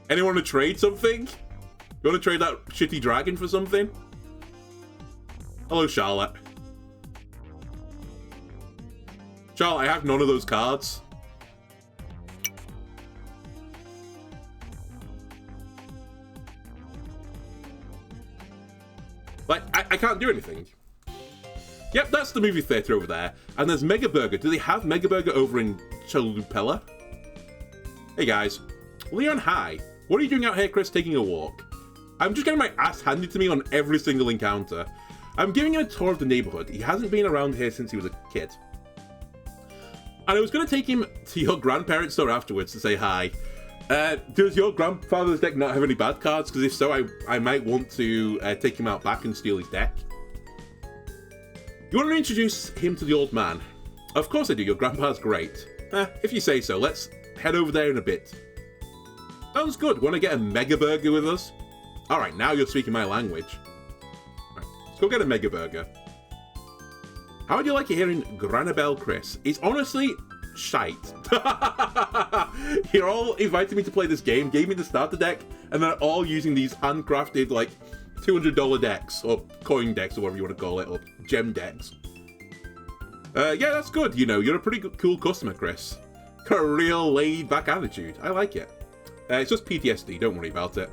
Anyone want to trade something? You want to trade that shitty dragon for something? Hello, Charlotte. Charlotte, I have none of those cards. Like, I can't do anything. Yep, that's the movie theatre over there. And there's Mega Burger. Do they have Mega Burger over in Chalupella? Hey guys. Leon, hi. What are you doing out here, Chris? Taking a walk. I'm just getting my ass handed to me on every single encounter. I'm giving him a tour of the neighborhood. He hasn't been around here since he was a kid. And I was going to take him to your grandparents' store afterwards to say hi. Does your grandfather's deck not have any bad cards? Because if so, I might want to take him out back and steal his deck. You want to introduce him to the old man? Of course I do. Your grandpa's great. If you say so. Let's head over there in a bit. Sounds good. Want to get a mega burger with us? Alright, now you're speaking my language. Right, let's go get a mega burger. How would you like it here in Granabel, Chris? It's honestly shite. You're all inviting me to play this game, gave me the starter deck, and they're all using these handcrafted, like, $200 decks, or coin decks, or whatever you want to call it, or gem decks. Yeah, that's good. You know, you're a pretty cool customer, Chris. Got a real laid-back attitude. I like it. It's just PTSD, don't worry about it.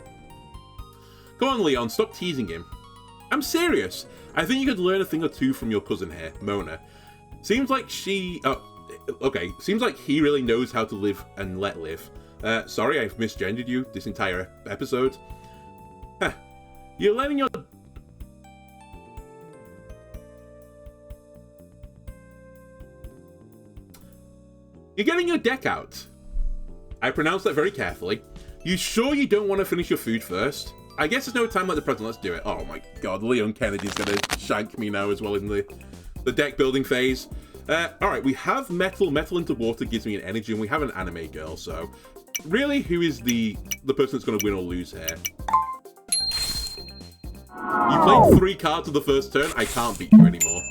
Come on, Leon, stop teasing him. I'm serious. I think you could learn a thing or two from your cousin here, Mona. Seems like she... okay, seems like he really knows how to live and let live. Sorry, I've misgendered you this entire episode. You're letting your... You're getting your deck out. I pronounced that very carefully. You sure you don't want to finish your food first? I guess there's no time like the present. Let's do it. Oh my god, Leon Kennedy's gonna shank me now as well in the deck building phase. Alright, we have metal. Metal into water gives me an energy, and we have an anime girl, so... Really, who is the person that's gonna win or lose here? You played 3 cards of the first turn. I can't beat you anymore.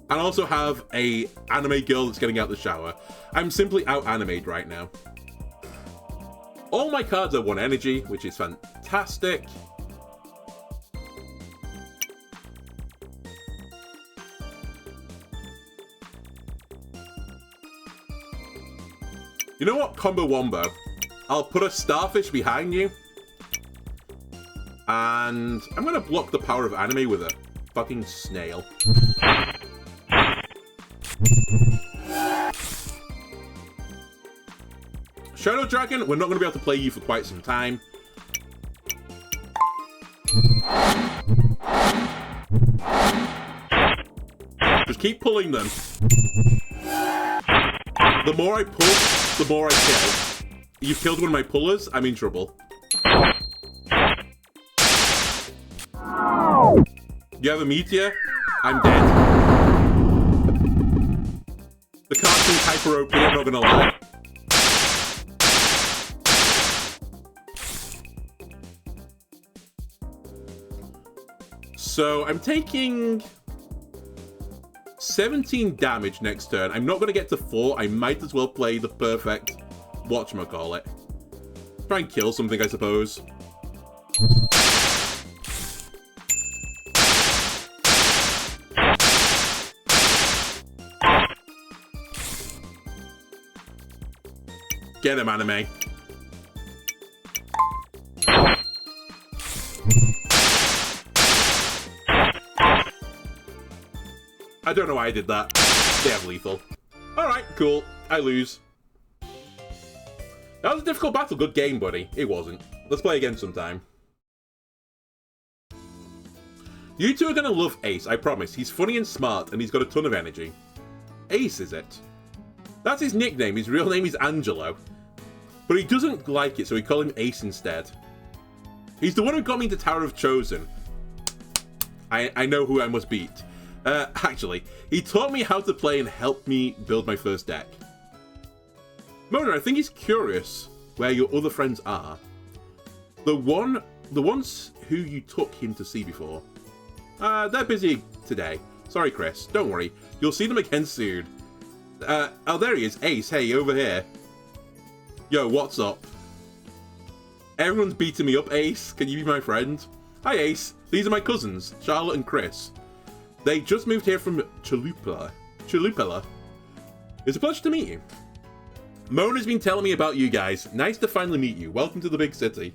And I also have a anime girl that's getting out the shower. I'm simply out-animated right now. All my cards are 1 energy, which is fantastic. You know what, Combo Wombo? I'll put a starfish behind you. And I'm going to block the power of anime with a fucking snail. Shadow Dragon, we're not going to be able to play you for quite some time. Just keep pulling them. The more I pull, the more I kill. You've killed one of my pullers, I'm in trouble. You have a meteor? I'm dead. The card seems hyper OP, I'm not going to lie. So, I'm taking 17 damage next turn. I'm not going to get to 4. I might as well play the perfect whatchamacallit. Try and kill something, I suppose. Get him, anime. I don't know why I did that. They have lethal. Alright, cool. I lose. That was a difficult battle. Good game, buddy. It wasn't. Let's play again sometime. You two are gonna love Ace, I promise. He's funny and smart, and he's got a ton of energy. Ace, is it? That's his nickname. His real name is Angelo. But he doesn't like it, so we call him Ace instead. He's the one who got me into Tower of Chosen. I know who I must beat. Actually, he taught me how to play and helped me build my first deck. Mona, I think he's curious where your other friends are. The ones who you took him to see before. They're busy today. Sorry, Chris. Don't worry. You'll see them again soon. Oh, there he is. Ace, hey, over here. Yo, what's up? Everyone's beating me up, Ace. Can you be my friend? Hi, Ace. These are my cousins, Charlotte and Chris. They just moved here from Chalupela. It's a pleasure to meet you. Mona's been telling me about you guys. Nice to finally meet you. Welcome to the big city.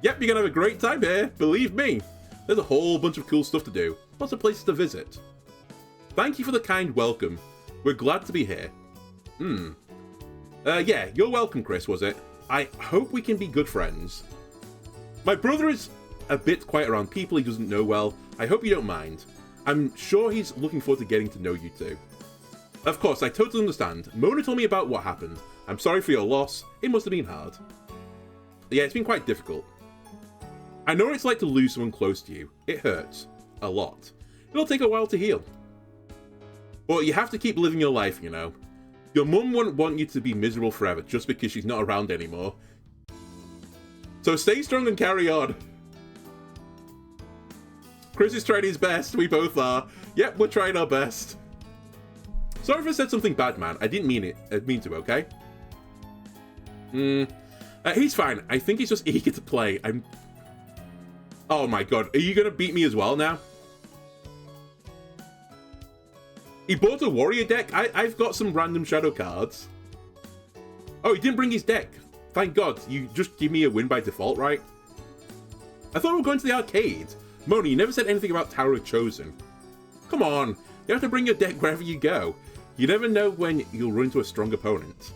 Yep, you're gonna have a great time here. Believe me. There's a whole bunch of cool stuff to do. Lots of places to visit. Thank you for the kind welcome. We're glad to be here. Yeah, you're welcome, Chris, was it? I hope we can be good friends. My brother is a bit quiet around people he doesn't know well. I hope you don't mind. I'm sure he's looking forward to getting to know you too. Of course, I totally understand. Mona told me about what happened. I'm sorry for your loss. It must have been hard. Yeah, it's been quite difficult. I know what it's like to lose someone close to you. It hurts. A lot. It'll take a while to heal. But you have to keep living your life, you know. Your mum wouldn't want you to be miserable forever just because she's not around anymore. So stay strong and carry on. Chris is trying his best. We both are. Yep, we're trying our best. Sorry if I said something bad, man. I didn't mean it. I mean to, okay? He's fine. I think he's just eager to play. Oh my god. Are you going to beat me as well now? He bought a warrior deck? I've got some random shadow cards. Oh, he didn't bring his deck. Thank god. You just give me a win by default, right? I thought we were going to the arcade. Mona, you never said anything about Tower of Chosen. Come on. You have to bring your deck wherever you go. You never know when you'll run into a strong opponent.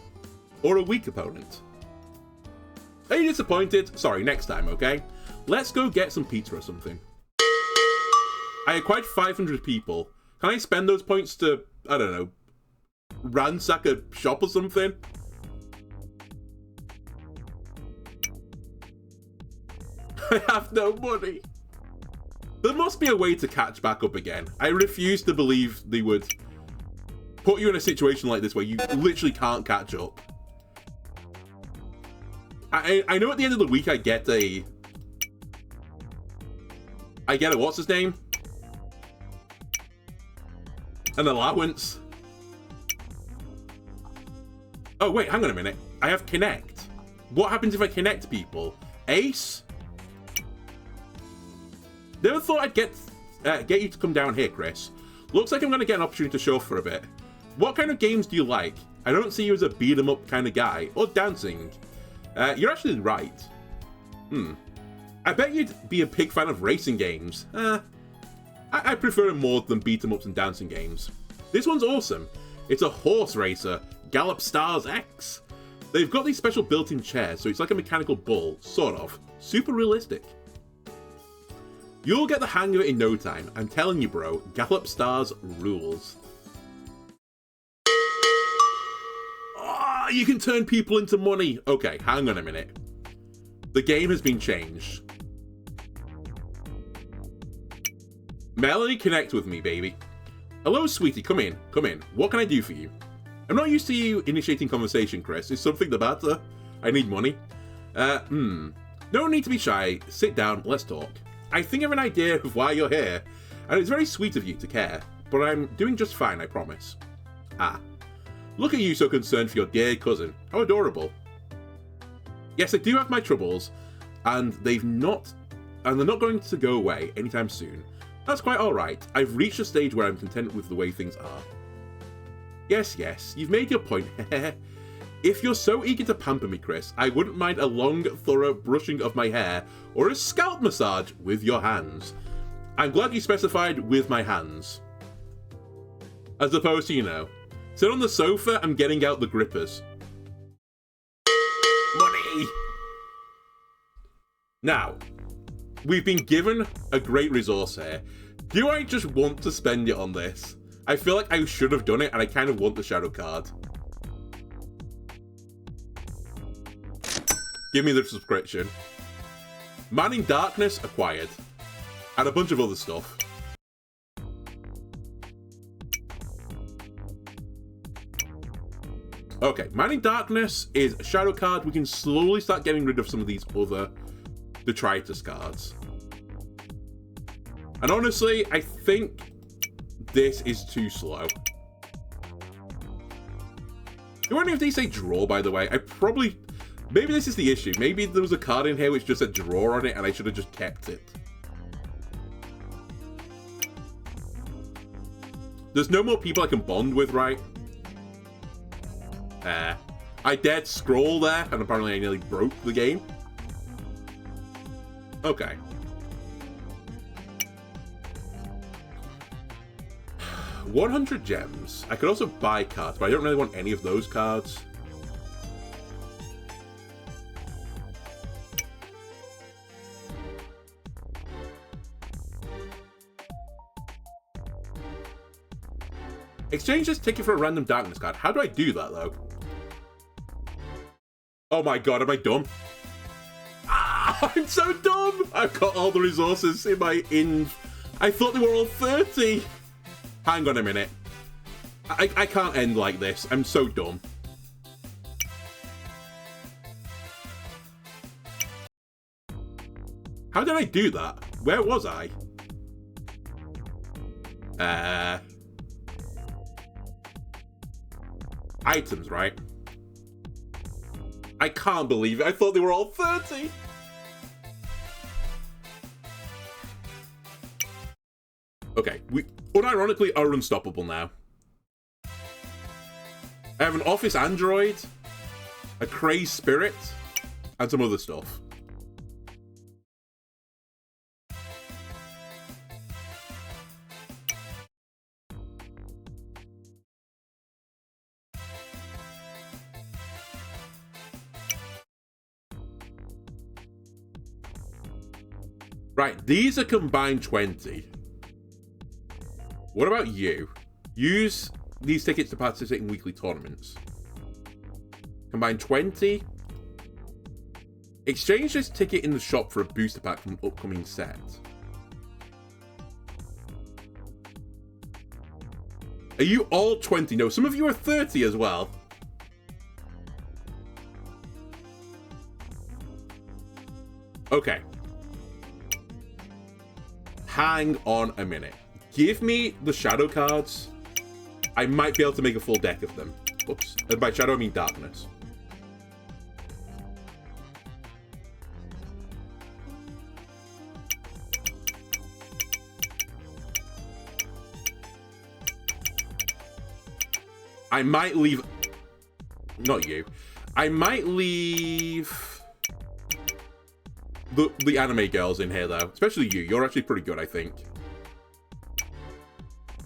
Or a weak opponent. Are you disappointed? Sorry, next time, okay? Let's go get some pizza or something. I acquired 500 people. Can I spend those points to, I don't know, ransack a shop or something? I have no money. There must be a way to catch back up again. I refuse to believe they would put you in a situation like this where you literally can't catch up. I know at the end of the week I get a what's his name? An allowance. Oh wait, hang on a minute. I have connect. What happens if I connect people? Ace? Never thought I'd get you to come down here, Chris. Looks like I'm going to get an opportunity to show off for a bit. What kind of games do you like? I don't see you as a beat-em-up kind of guy. Or dancing. You're actually right. I bet you'd be a big fan of racing games. I prefer them more than beat-em-ups and dancing games. This one's awesome. It's a horse racer, Gallop Stars X. They've got these special built-in chairs, so it's like a mechanical bull, sort of. Super realistic. You'll get the hang of it in no time. I'm telling you, bro, Gallop Stars rules. Oh, you can turn people into money. Okay, hang on a minute. The game has been changed. Melanie, connect with me, baby. Hello, sweetie. Come in. Come in. What can I do for you? I'm not used to you initiating conversation, Chris. Is something the matter? I need money. No need to be shy. Sit down. Let's talk. I think I have an idea of why you're here, and it's very sweet of you to care, but I'm doing just fine, I promise. Ah. Look at you so concerned for your dear cousin. How adorable. Yes, I do have my troubles, and they're not going to go away anytime soon. That's quite alright. I've reached a stage where I'm content with the way things are. Yes, you've made your point. If you're so eager to pamper me, Chris, I wouldn't mind a long, thorough brushing of my hair or a scalp massage with your hands. I'm glad you specified with my hands. As opposed to, you know, sit on the sofa and getting out the grippers. Money! Now, we've been given a great resource here. Do I just want to spend it on this? I feel like I should have done it, and I kind of want the shadow card. Give me the subscription. Man in Darkness acquired. And a bunch of other stuff. Okay, Man in Darkness is a shadow card. We can slowly start getting rid of some of these other detritus cards. And honestly, I think this is too slow. Do any of these say draw, by the way? Maybe this is the issue. Maybe there was a card in here which just said draw on it and I should have just kept it. There's no more people I can bond with, right? I dared scroll there and apparently I nearly broke the game. Okay. $100 gems. I could also buy cards, but I don't really want any of those cards. Exchange this ticket for a random darkness card. How do I do that, though? Oh my god, am I dumb? Ah, I'm so dumb! I've got all the resources in my inv. I thought they were all 30. Hang on a minute. I can't end like this. I'm so dumb. How did I do that? Where was I? Items, right? I can't believe it. I thought they were all 30. Okay, we unironically are unstoppable now. I have an office android, a crazed spirit, and some other stuff. Right, these are combined 20. What about you? Use these tickets to participate in weekly tournaments. Combine 20. Exchange this ticket in the shop for a booster pack from an upcoming set. Are you all 20? No, some of you are 30 as well. Okay. Hang on a minute. Give me the shadow cards. I might be able to make a full deck of them. Oops. And by shadow, I mean darkness. I might leave... Not you. I might leave... The anime girls in here, though. Especially you. You're actually pretty good, I think.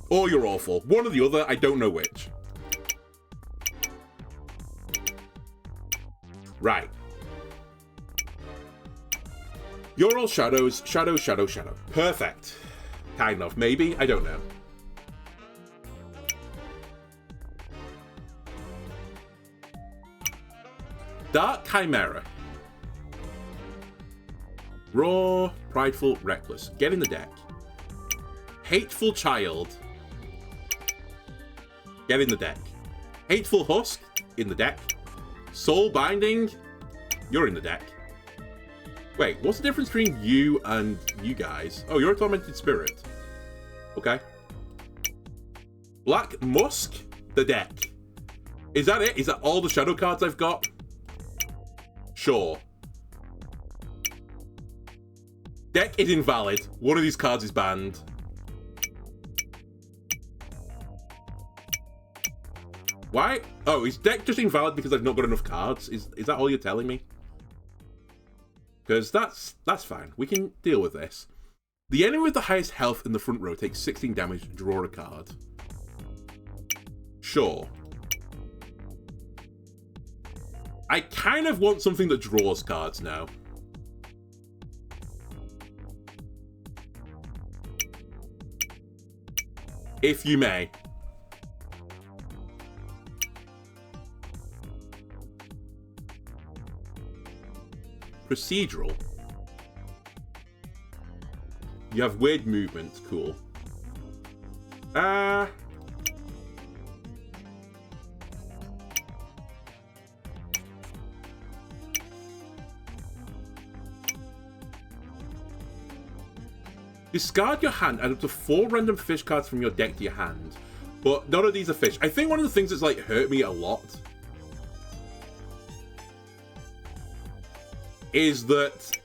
Or you're awful. One or the other, I don't know which. Right. You're all shadows. Shadow, shadow, shadow. Perfect. Kind of. Maybe. I don't know. Dark Chimera. Raw, prideful, reckless. Get in the deck. Hateful child. Get in the deck. Hateful husk. In the deck. Soul binding. You're in the deck. Wait, what's the difference between you and you guys? Oh, you're a tormented spirit. Okay. Black musk. The deck. Is that it? Is that all the shadow cards I've got? Sure. Deck is invalid. One of these cards is banned. Why? Oh, is deck just invalid because I've not got enough cards? Is that all you're telling me? Because that's fine. We can deal with this. The enemy with the highest health in the front row takes 16 damage. Draw a card. Sure. I kind of want something that draws cards now. If you may. Procedural. You have weird movement. Cool. Discard your hand, add up to 4 random fish cards from your deck to your hand. But none of these are fish. I think one of the things that's like hurt me a lot is that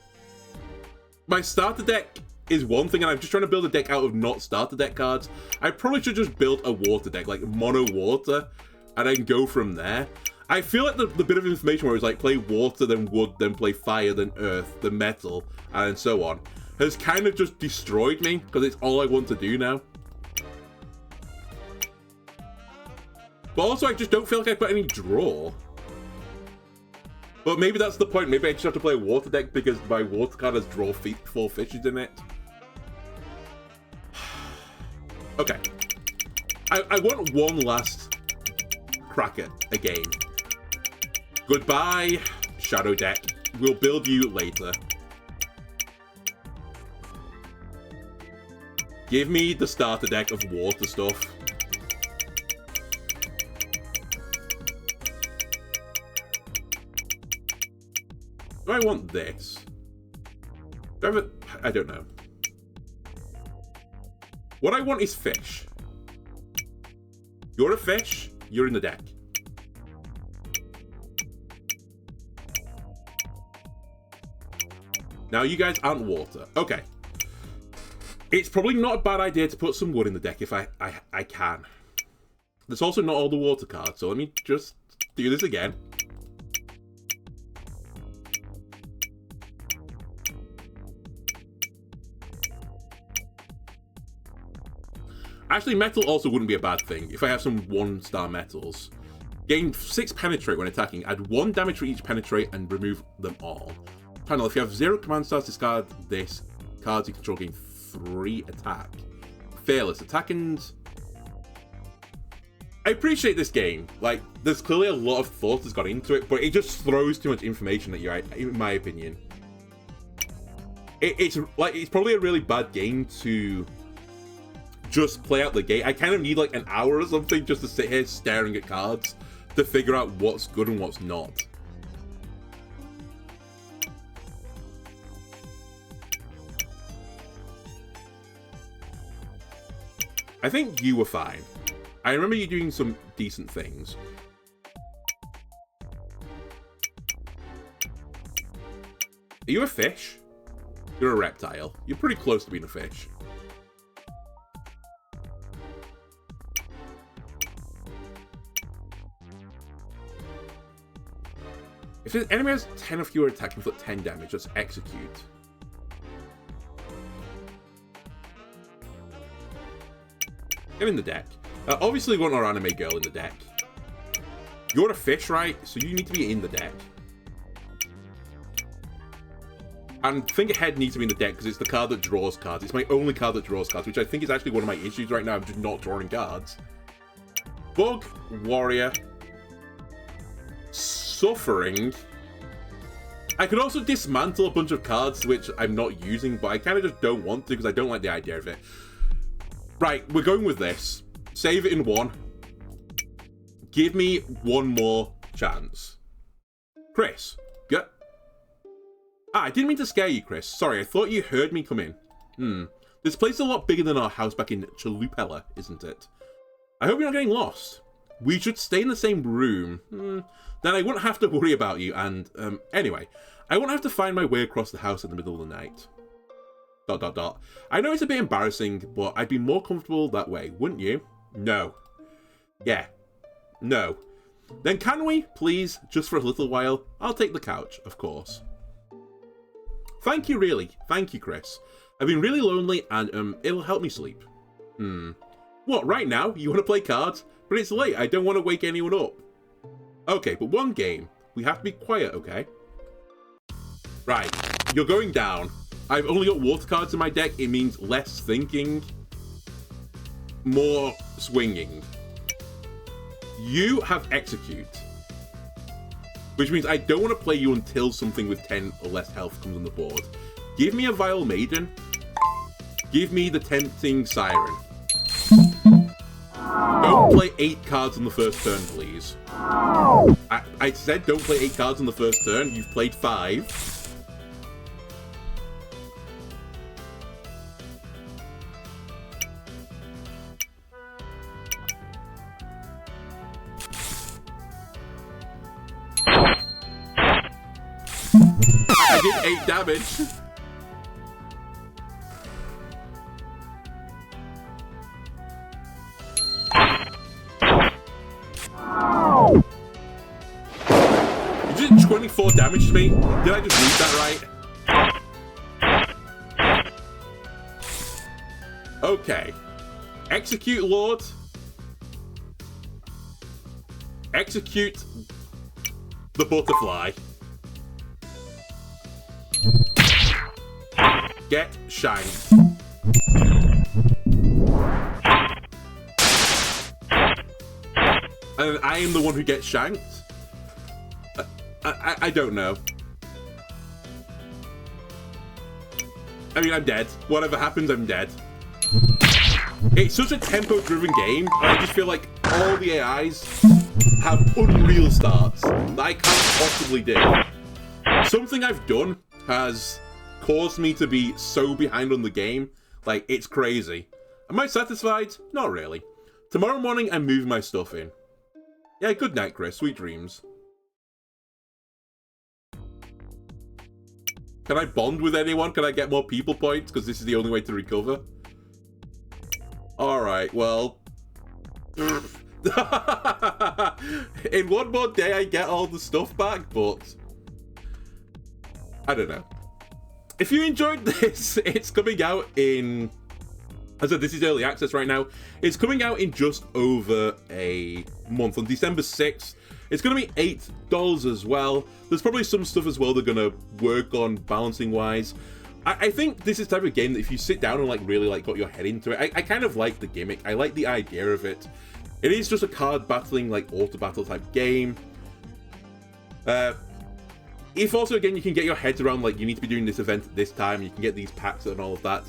my starter deck is one thing, and I'm just trying to build a deck out of not starter deck cards. I probably should just build a water deck, like mono water, and then go from there. I feel like the bit of information where it's like play water, then wood, then play fire, then earth, then metal, and so on, has kind of just destroyed me, because it's all I want to do now. But also, I just don't feel like I've got any draw. But maybe that's the point. Maybe I just have to play a water deck because my water card has draw 4 fishes in it. Okay. I want one last crack at a game. Goodbye, Shadow Deck. We'll build you later. Give me the starter deck of water stuff. Do I want this? I don't know. What I want is fish. You're a fish, you're in the deck. Now you guys aren't water. Okay. It's probably not a bad idea to put some wood in the deck if I can. There's also not all the water cards, so let me just do this again. Actually, metal also wouldn't be a bad thing if I have some 1-star metals. Gain 6 penetrate when attacking. Add 1 damage for each penetrate and remove them all. Panel, if you have 0 command stars, discard this. Cards you control gain 3 attack. Fearless. Attack and... I appreciate this game. Like, there's clearly a lot of thought that's gone into it, but it just throws too much information at you, in my opinion. It's probably a really bad game to just play out the gate. I kind of need like an hour or something just to sit here staring at cards to figure out what's good and what's not. I think you were fine. I remember you doing some decent things. Are you a fish? You're a reptile. You're pretty close to being a fish. If the enemy has 10 or fewer attacks, inflict 10 damage, just execute. Get in the deck. Obviously, we want our anime girl in the deck. You're a fish, right? So you need to be in the deck. And Think Ahead needs to be in the deck because it's the card that draws cards. It's my only card that draws cards, which I think is actually one of my issues right now. I'm just not drawing cards. Bug, Warrior, Suffering. I could also dismantle a bunch of cards which I'm not using, but I kind of just don't want to because I don't like the idea of it. Right, we're going with this. Save it in 1. Give me 1 more chance. Chris, get... I didn't mean to scare you, Chris. Sorry, I thought you heard me come in. This place is a lot bigger than our house back in Chalupella, isn't it? I hope you're not getting lost. We should stay in the same room. Then I wouldn't have to worry about you, and, anyway, I won't have to find my way across the house in the middle of the night. ... I know it's a bit embarrassing, but I'd be more comfortable that way, wouldn't you? No. Yeah. No. Then can we, please, just for a little while? I'll take the couch, of course. Thank you, really. Thank you, Chris. I've been really lonely, and, it'll help me sleep. What, right now? You want to play cards? But it's late, I don't want to wake anyone up. Okay, but one game. We have to be quiet, okay? Right, you're going down. I've only got water cards in my deck. It means less thinking, more swinging. You have Execute, which means I don't want to play you until something with 10 or less health comes on the board. Give me a Vile Maiden. Give me the Tempting Siren. Don't play 8 cards on the first turn, please. I said don't play 8 cards on the first turn. You've played 5. I did 8 damage. You did 24 damage to me? Did I just read that right? Okay. Execute, Lord. Execute the butterfly. Get shanked. and I am the one who gets shanked? I don't know. I mean, I'm dead. Whatever happens, I'm dead. It's such a tempo-driven game, and I just feel like all the AIs have unreal starts that I can't possibly do. Something I've done has caused me to be so behind on the game. Like, it's crazy. Am I satisfied? Not really. Tomorrow morning, I'm moving my stuff in. Yeah, good night, Chris. Sweet dreams. Can I bond with anyone? Can I get more people points? Because this is the only way to recover. Alright, well... in one more day, I get all the stuff back, but... I don't know. If you enjoyed this, it's coming out in... As I said, this is early access right now. It's coming out in just over a month, on December 6th. It's going to be $8 as well. There's probably some stuff as well they're going to work on balancing-wise. I think this is the type of game that if you sit down and like really like got your head into it, I kind of like the gimmick. I like the idea of it. It is just a card battling, like auto battle type game. If also, again, you can get your heads around like you need to be doing this event at this time, you can get these packs and all of that.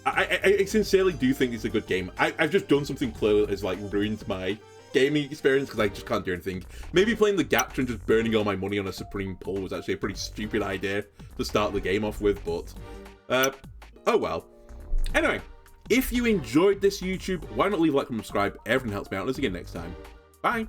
I sincerely do think it's a good game. I've just done something clearly that has like ruined my gaming experience because I just can't do anything. Maybe playing the Gacha and just burning all my money on a Supreme Pull was actually a pretty stupid idea to start the game off with, but oh well. Anyway, if you enjoyed this YouTube, why not leave a like and subscribe? Everything helps me out. Let's see you again next time. Bye.